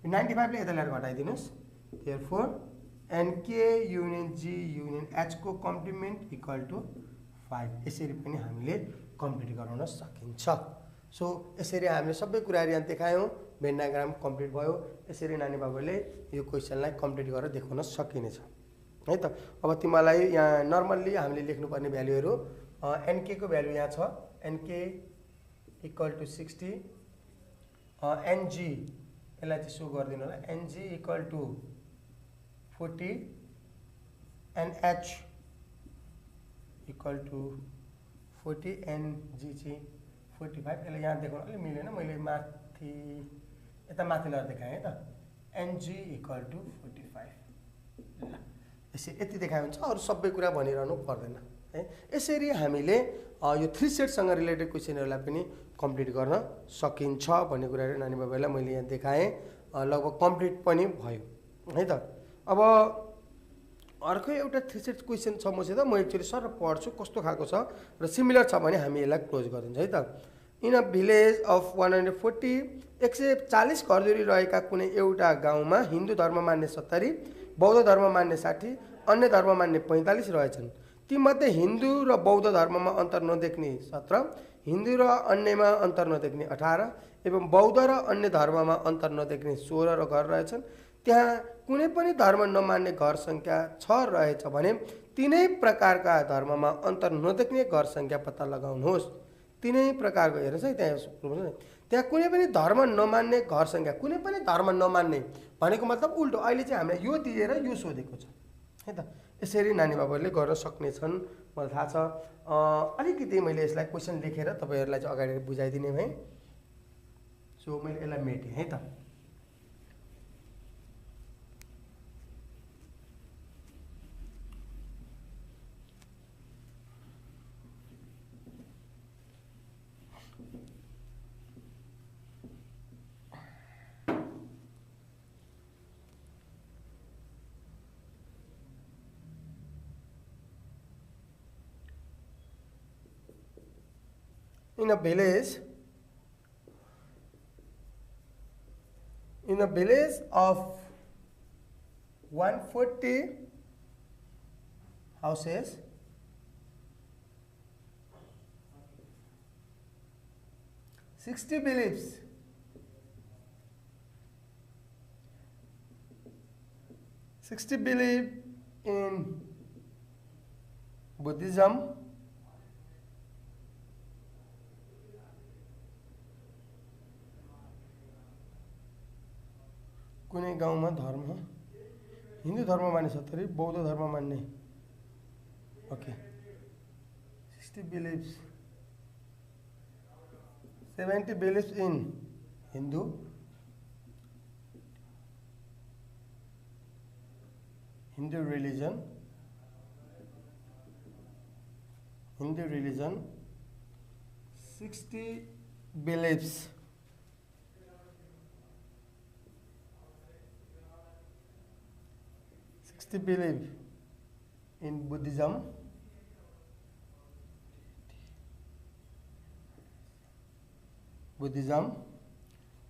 95 ले यता ल्याएर घटाइदिनुस् therefore N K union G union H को कम्प्लिमेन्ट इक्वल टू 5 यसरी पनि हामीले कम्प्लिट गराउन सकिन्छ सो यसरी हामीले सबै कुराहरु यहाँ देखायौं भेन डायग्राम कम्प्लिट भयो यसरी नानी बाबुले यो क्वेशनलाई कम्प्लिट गरेर देखाउन सकिनेछ है त अब तिमीलाई यहाँ नर्मल्ली हामीले लेख्नुपर्ने भ्यालुहरु एनके को भ्यालु यहाँ छ एनके इक्वल टु 60 एनजी यसलाई चाहिँ सो गर्दिनु होला NG equal to 40 NH equal to 40 NG चाहिँ 45 यसलाई यहाँ देखाउन अलि मिलेन मैले माथि यता माथि लगाएर देखाएँ है त एनजी इक्वल टु 45 यति देखाए हुन्छ अरु सबै कुरा भनिरहनु पर्दैन है यसरी हामीले यो 3 सेटसँग रिलेटेड क्वेशनहरुलाई पनि कम्प्लिट गर्न सकिन्छ भन्ने कुराहरु नानी बाबुलाई मैले यहाँ देखाएँ लगभग कम्प्लिट पनि भयो है त अब अर्को एउटा थ्रेसेड क्वेसन छ मसित, म एकचोटि सर पढ्छु कस्तो खालको छ र सिमिलर छ भने हामी यसलाई क्लोज गरिदिन्छ है त। इन अ भिलेज अफ 140 140 घरधुरी रहेका कुनै एउटा गाउँमा हिन्दू धर्म मान्ने 70, बौद्ध धर्म मान्ने 60, अन्य धर्म मान्ने 45 रहेछन्। तीमध्ये हिन्दू र बौद्ध धर्ममा अन्तर नदेख्ने 17, हिन्दू र अन्यमा अन्तर नदेख्ने 18 एवं बौद्ध र अन्य धर्ममा अन्तर नदेख्ने 16 र घर रहेछन्। त्यहाँ कुनै पनि धर्म नमान्ने घर सङ्ख्या 6 रहेछ भने तिनै प्रकारका धर्ममा अन्तर नदेख्ने घर सङ्ख्या पत्ता लगाउनुहोस्। तिनै प्रकारको हेर्नुहोस् है, त्यहाँ कुनै पनि धर्म नमान्ने घर सङ्ख्या, कुनै पनि धर्म नमान्ने भनेको मतलब उल्टो। अहिले चाहिँ हामीलाई यो दिएर यो सोधेको छ है त। यसरी नानी बाबुहरूले गर्न सक्नेछन् मलाई थाहा छ। अलिकति मैले यसलाई क्वेसन लेखेर तपाईँहरूलाई चाहिँ अगाडि बुझाइदिने भएँ। सो मैले यसलाई मेटेँ है त। In a village of 140 houses, 60 beliefs, 60 believe in Buddhism, कुनै गाउँमा धर्म हिन्दू धर्म मान्ने 70, बौद्ध धर्म मान्ने 60 beliefs, 70 beliefs in Hindu, religion, 60 beliefs believe in Buddhism,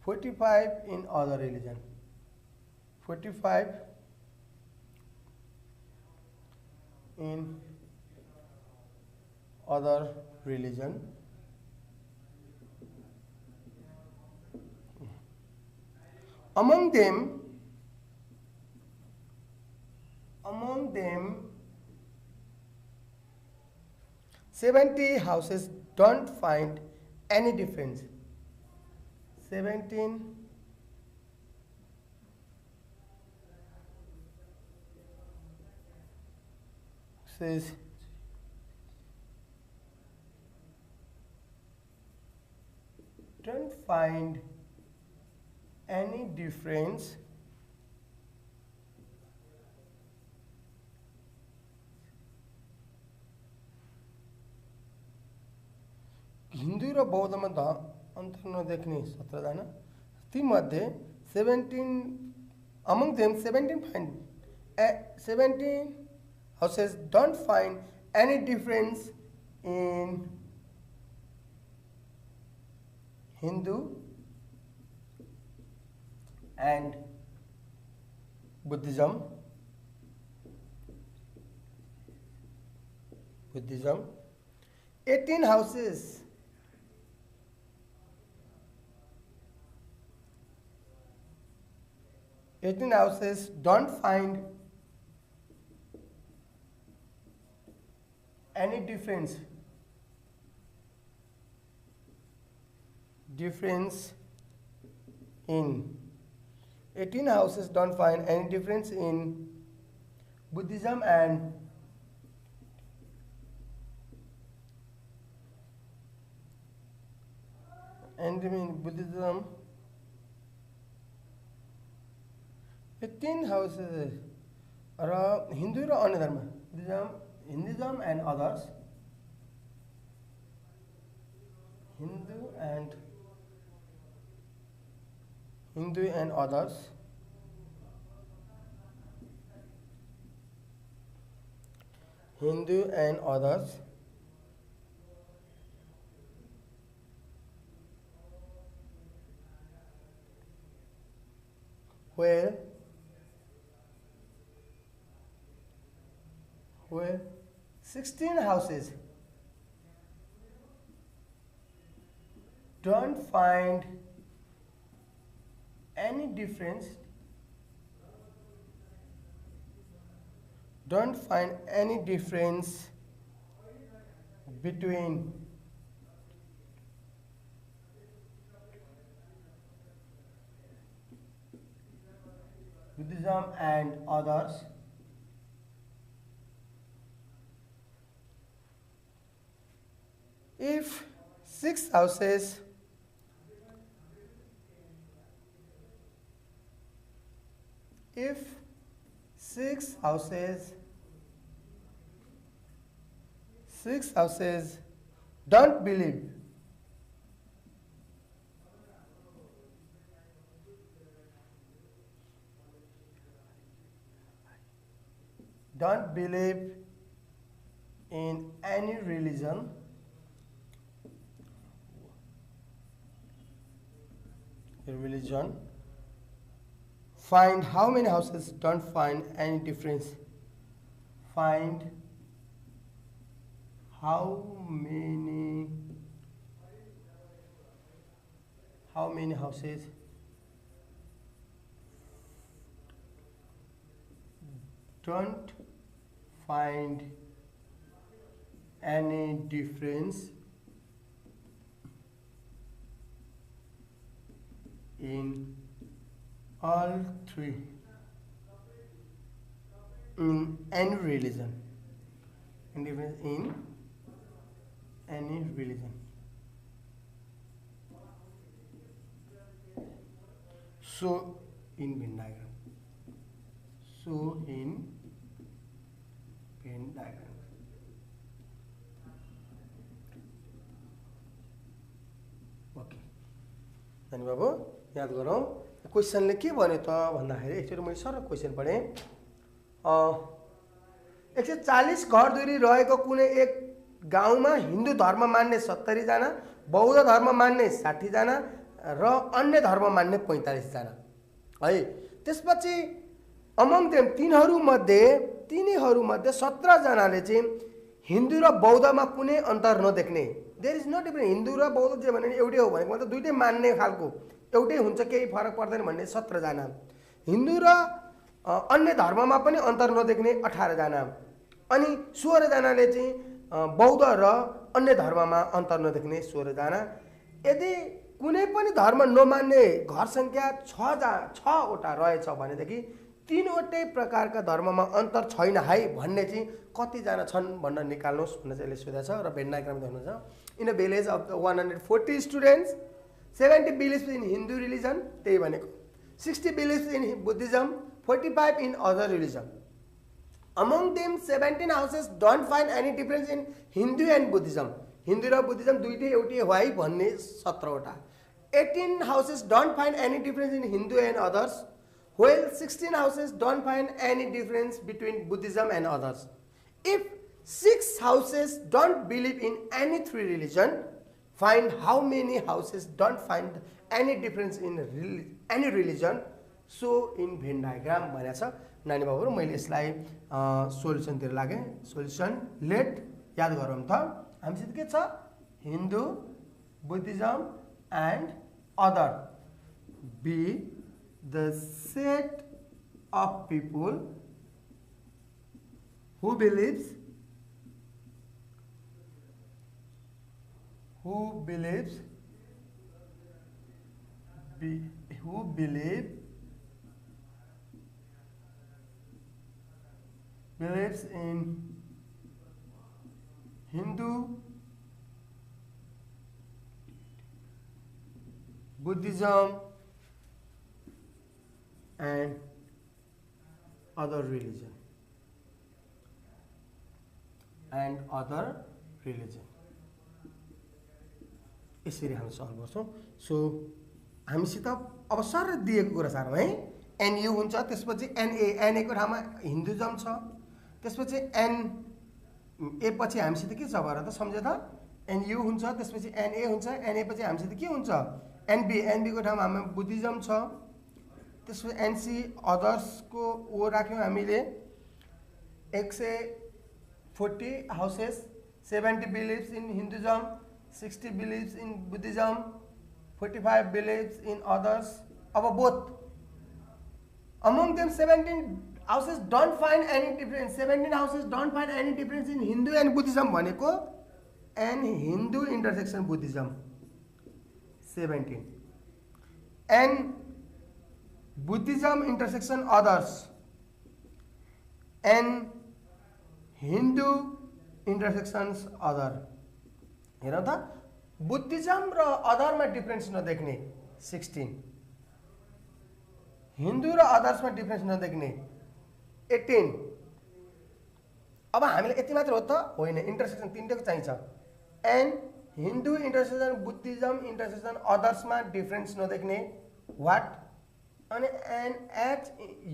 45 in other religion, 45 in other religion, among them 70 houses don't find any difference. 17 says don't find any difference Hindu र बौद्धमा अन्तर नदेख्ने 17 जना, तीमध्ये 17 among them 17 houses don't find any difference in Hindu and Buddhism. 18 houses don't find any difference in 18 houses don't find any difference in Buddhism and Buddhism. 18 houses are Hindu or अन्य धर्म, Hinduism and others, Hindu and others, Hindu and others where 16 houses don't find any difference between Buddhism and others. If 6 houses don't believe in any religion, find how many houses don't find any difference. Find how many houses don't find any difference in all three in any religion. Indifference in any religion. So in Venn diagram. So in Venn diagram. Okay अनि बाबु याद गरौँ क्वेसनले के भन्यो त भन्दाखेरि एकचोटि मैले सरल क्वेसन पढेँ 140 घर दूरी रहेको कुनै एक गाउँमा हिन्दू धर्म मान्ने 70 जना, बौद्ध धर्म मान्ने 60 जना र अन्य धर्म मान्ने 45 जना है। त्यसपछि अमङ देम तिनीहरूमध्ये 17 जनाले चाहिँ हिन्दू र बौद्धमा कुनै अन्तर नदेख्ने, there is no difference, Hindu र बौद्ध जे भने एउटै हो भनेको मतलब दुईटै मान्ने खालको एउटै हुन्छ केही फरक पर्दैन भन्ने 17 जना, हिन्दू र अन्य धर्ममा पनि अन्तर नदेख्ने 18 जना, अनि 16 जनाले चाहिँ बौद्ध र अन्य धर्ममा अन्तर नदेख्ने 16 जना। यदि कुनै पनि धर्म नमान्ने घर संख्या 6 वटा रहेछ भनेदेखि तीनवटै प्रकारका धर्ममा अन्तर छैन है भन्ने चाहिँ कति जना छन् भनेर निकाल्नुस् भनेर चाहिँ यसले सोधेको छ र भेन डायग्राम देख्नुहुन्छ। In a village of 140 students 70 believes in Hindu religion, त्यही भनेको 60 believes in Buddhism, 45 in other religion. Among them 17 houses don't find any difference in Hindu and Buddhism. Hindu र बुद्धिज्म दुईटै एउटै हो है भन्ने 17 वटा। 18 houses don't find any difference in Hindu and others, while 16 houses don't find any difference between Buddhism and others. If 6 houses don't believe in any three religion, find how many houses don't find any difference in any religion. So in Venn diagram भनेको छ नानी बाबुहरु। मैले यसलाई सोलुसनतिर लागे। सोलुसन लेट याद गरौँ त हामीसित के छ, Hindu, Buddhism and other B the set of people who believe believes in Hindu, Buddhism and other religion यसरी हामी सल्भ गर्छौँ। सो हामीसित अब सर दिएको कुरा सारौँ है। एनयु हुन्छ, त्यसपछि एनए, एनएको ठाउँमा हिन्दुजम छ, त्यसपछि ए पछि हामीसित के छ भएर त सम्झे त एनयु हुन्छ, त्यसपछि एनए हुन्छ, एनए पछि हामीसित के हुन्छ एनबी, एनबीको ठाउँमा हाम्रो बुद्धिज्म छ, त्यसपछि एनसी अदर्सको ओ राख्यौँ हामीले 140 houses, 70 believes in Hinduism, 60 believes in Buddhism, 45 believes in others. अब both among them 17 houses don't find any difference, 17 houses don't find any difference in Hindu and Buddhism भनेको and Hindu intersection Buddhism 17 and Buddhism intersection others and Hindu intersections other। हेरौँ त बुद्धिज्म र अदरमा डिफरेन्स नदेख्ने 16, हिन्दू र अदर्समा डिफरेन्स नदेख्ने 18। अब हामीलाई यति मात्र हो त होइन, इन्टरसेक्सन तिनटैको चाहिन्छ। N Hindu intersection Buddhism intersection अदर्समा डिफरेन्स नदेख्ने वाट, अनि N H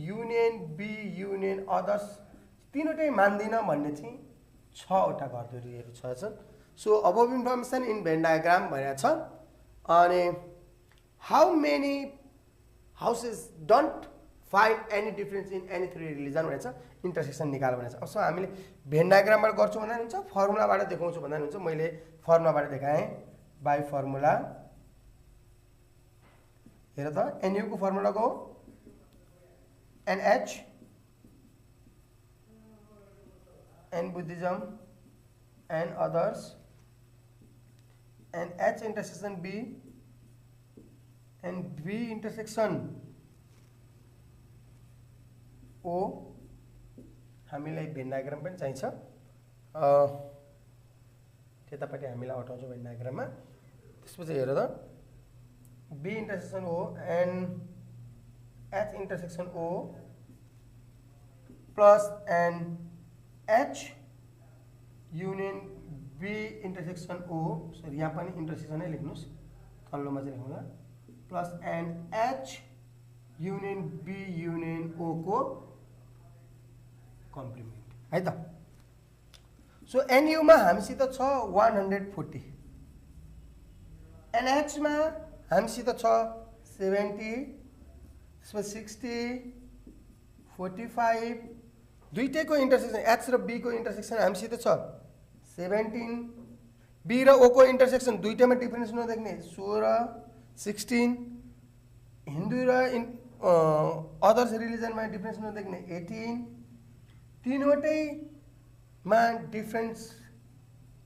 union B union others तिनवटै मान्दिनँ भन्ने चाहिँ 6वटा घरधुरीहरू छ। So above information in Venn diagram भनेको छ। अनि how many houses don't find any difference in any three religion भनेको छ, इन्टरसेक्सन निकाल भनेको छ। सो हामीले भेन डायग्रामबाट गर्छु भन्दा हुन्छ, फर्मुलाबाट देखाउँछु भन्दा हुन्छ। मैले फर्मुलाबाट देखाएँ बाई फर्मुला। हेर त एनयुको फर्मुलाको NH N Buddhism N others N H intersection B N B intersection O. हामीलाई भेन डायग्राम पनि चाहिन्छ, त्यतापट्टि हामीलाई हटाउँछौँ भेन डायग्राममा। त्यसपछि हेर त B intersection O N H intersection O plus N H union B intersection O. Sorry यहाँ पनि इन्टरसेक्सनै लेख्नुहोस्, तल्लोमा चाहिँ लेख्नु होला, plus N H union B union O को कम्प्लिमेन्ट है त। सो एनयुमा हामीसित छ 140, एनएचमा हामीसित छ 70, त्यसपछि 60, 45, दुईटैको इन्टरसेक्सन एच र बी को इन्टरसेक्सन हामीसित छ 17, बी र ओ को इन्टरसेक्सन दुईटैमा डिफरेन्स नदेख्ने 16, 16, हिन्दू र अदर्स रिलिजनमा डिफरेन्स नदेख्ने 18, तीनवटैमा डिफरेन्स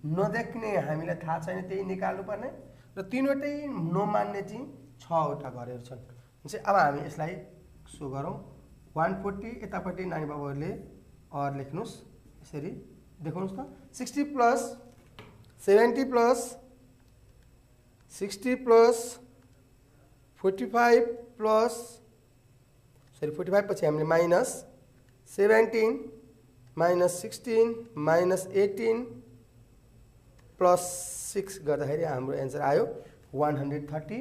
नदेख्ने हामीलाई थाहा छैन, त्यही निकाल्नुपर्ने, र तीनवटै नमान्ने चाहिँ 6वटा घरहरू छन्। भनेपछि अब हामी यसलाई सो गरौँ। 140 यतापट्टि नानी बाबुहरूले और लेख्नुहोस्, यसरी देखाउनुहोस् त। 60 प्लस 70 प्लस 60 प्लस 45 प्लस 45 पछि हामीले माइनस 17 माइनस 16 माइनस 18 प्लस 6 गर्दाखेरि हाम्रो एन्सर आयो 130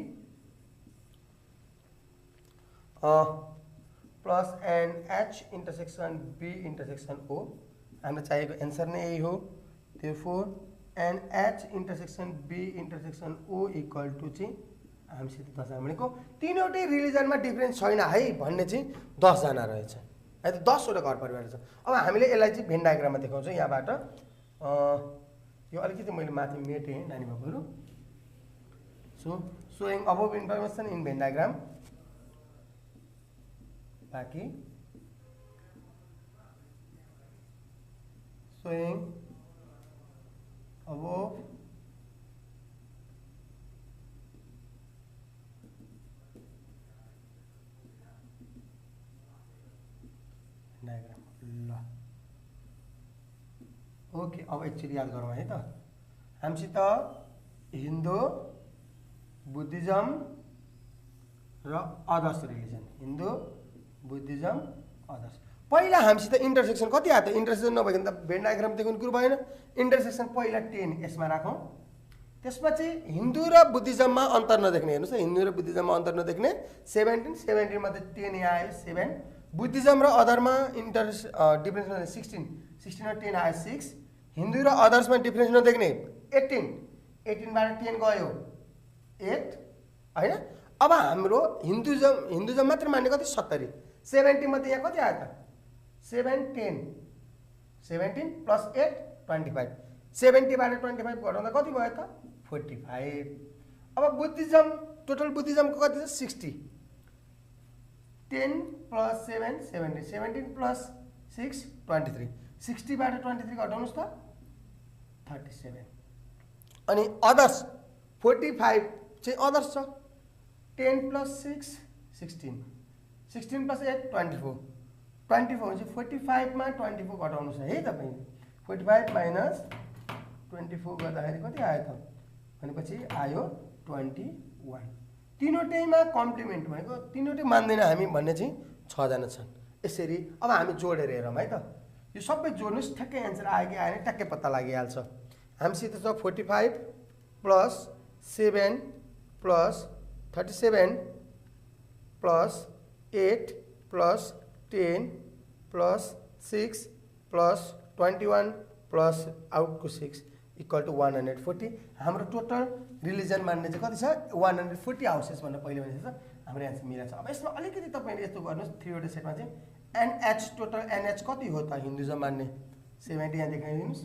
plus N H intersection B intersection O. हामीलाई चाहिएको एन्सर नै यही हो। Therefore N H intersection B intersection O equal to चाहिँ हामीसित 10 जना भनेको तीनवटै रिलिजनमा डिफरेन्स छैन है भन्ने चाहिँ 10 जना रहेछ है त। 10वटा घर परिवार छ। अब हामीले यसलाई चाहिँ भेन डायग्राममा देखाउँछौँ। यहाँबाट यो अलिकति मैले माथि मेटेँ नानी बाबुहरू। So showing above information in Venn diagram, बाँकी सोइङ अबभ डायग्राम। ल ओके, अब एकचोटि याद गरौँ है त। हामीसित हिन्दू बुद्धिज्म र others religion, Hindu Buddhism others. पहिला हामीसित इन्टरसेक्सन कति आयो त? इन्टरसेक्सन नभइकन त भेन डायग्राम देखाउनु कुरो भएन। इन्टरसेक्सन पहिला 10 यसमा राखौँ। त्यसपछि हिन्दू र बुद्धिज्ममा अन्तर नदेख्ने, हेर्नुहोस् न, हिन्दू र बुद्धिज्ममा अन्तर नदेख्ने 17 मध्ये 10 यहाँ आयो 7। बुद्धिज्म र अदरमा डिफरेन्स 16 र 10 आयो 6। हिन्दू र अदर्समा डिफ्रेन्स नदेख्ने 18 बाट 10 गयो 8 हैन। अब हाम्रो हिन्दुजम मात्र मान्ने कति 70 70 मध्ये यहाँ कति आयो त 17 प्लस 8 25 70 बाट 25 घटाउँदा कति भयो त 45। अब बुद्धिज्म टोटल बुद्धिज्मको कति छ 60 10 प्लस 7 17 17 प्लस 6 23 60 बाट 23 घटाउनुस् त 37। अनि अदर्स 45 चाहिँ अदर्स छ 10 प्लस 6 16 16 प्लस 8 24 24 हुन्छ 45 मा 24 घटाउनुस् है तपाईले 45 माइनस 24 गर्दाखेरि कति आयो त भनेपछि आयो 21। तीनवटैमा कम्प्लिमेन्ट भनेको तीनवटै मान्दैन हामी भन्ने चाहिँ 6 जना छन्। यसरी अब हामी जोडेर हेरौँ है त यो सबै जोड्नुस् ठ्याक्कै एन्सर आयो कि आएन ट्याक्कै पत्ता लागिहाल्छ। हामीसित छ 45 plus 7 plus 37 plus 8 plus 10 plus 6 plus 21 plus आउटको 6 इक्वल टु 140। हाम्रो टोटल रिलिजन मान्ने चाहिँ कति छ 140 हाउसेस भनेर पहिले भनेको छ हाम्रो एन्सर मिलेको छ। अब यसमा अलिकति तपाईले यस्तो गर्नुस् 3 वटा सेटमा चाहिँ एनएच टोटल एनएच कति हो त हिन्दुजम मान्ने 70 यहाँ देखाइदिनुस्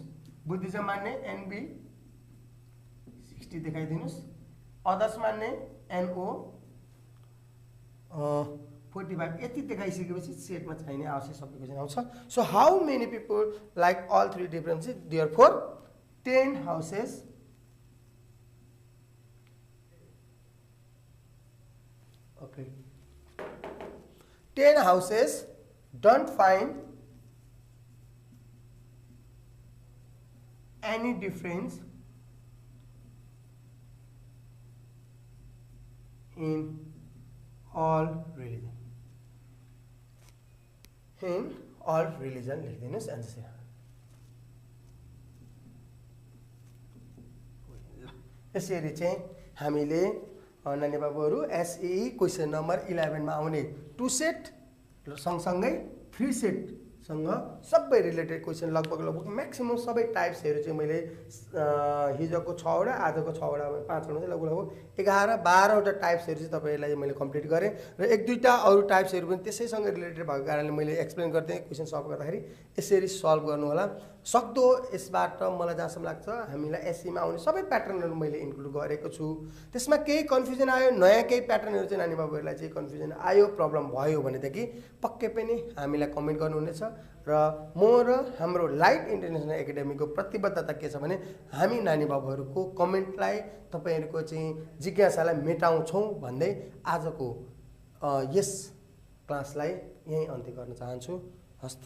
बुद्धिजम मान्ने एनबी 60 देखाइदिनुस् अदर्स मान्ने एनओ 45 यति देखाइसकेपछि सेटमा चाहिने आवश्यक सबै क्वेसन आउँछ। So how many people like all three differences therefore 10 houses okay 10 houses don't find any difference in all religion लेखिदिनुस् एन्सर। यसरी चाहिँ हामीले नानी बाबुहरू एसई क्वेसन नम्बर 11 मा आउने 2 सेट र सँगसँगै 3 सेटसँग सबै रिलेटेड क्वेसन लगभग म्याक्सिमम सबै टाइप्सहरू चाहिँ मैले हिजोको 6 वटा आजको 6 वटा 5 वटा चाहिँ लगभग 11-12 वटा टाइप्सहरू चाहिँ तपाईहरुलाई मैले कम्प्लिट गरेँ र 1-2टा अरु टाइप्सहरू पनि त्यसैसँग रिलेटेड भएको कारणले मैले एक्सप्लेन गर्दै क्वेसन सल्भ गर्दाखेरि यसरी सल्भ गर्नु होला। सक्दो यसबाट मलाई जहाँसम्म लाग्छ हामीलाई एसईमा आउने सबै प्याटर्नहरू मैले इन्क्लुड गरेको छु। त्यसमा केही कन्फ्युजन आयो नयाँ केही प्याटर्नहरू चाहिँ नानी बाबुहरूलाई चाहिँ कन्फ्युजन आयो प्रब्लम भयो भनेदेखि पक्कै पनि हामीलाई कमेन्ट गर्नुहुनेछ र म र हाम्रो लाइट इन्टरनेसनल एकाडेमीको प्रतिबद्धता के छ भने हामी नानी बाबुहरूको कमेन्टलाई तपाईहरुको चाहिँ जिज्ञासालाई मेटाउँछौँ भन्दै आजको यस क्लासलाई यही अन्त्य गर्न चाहन्छु। हस्त।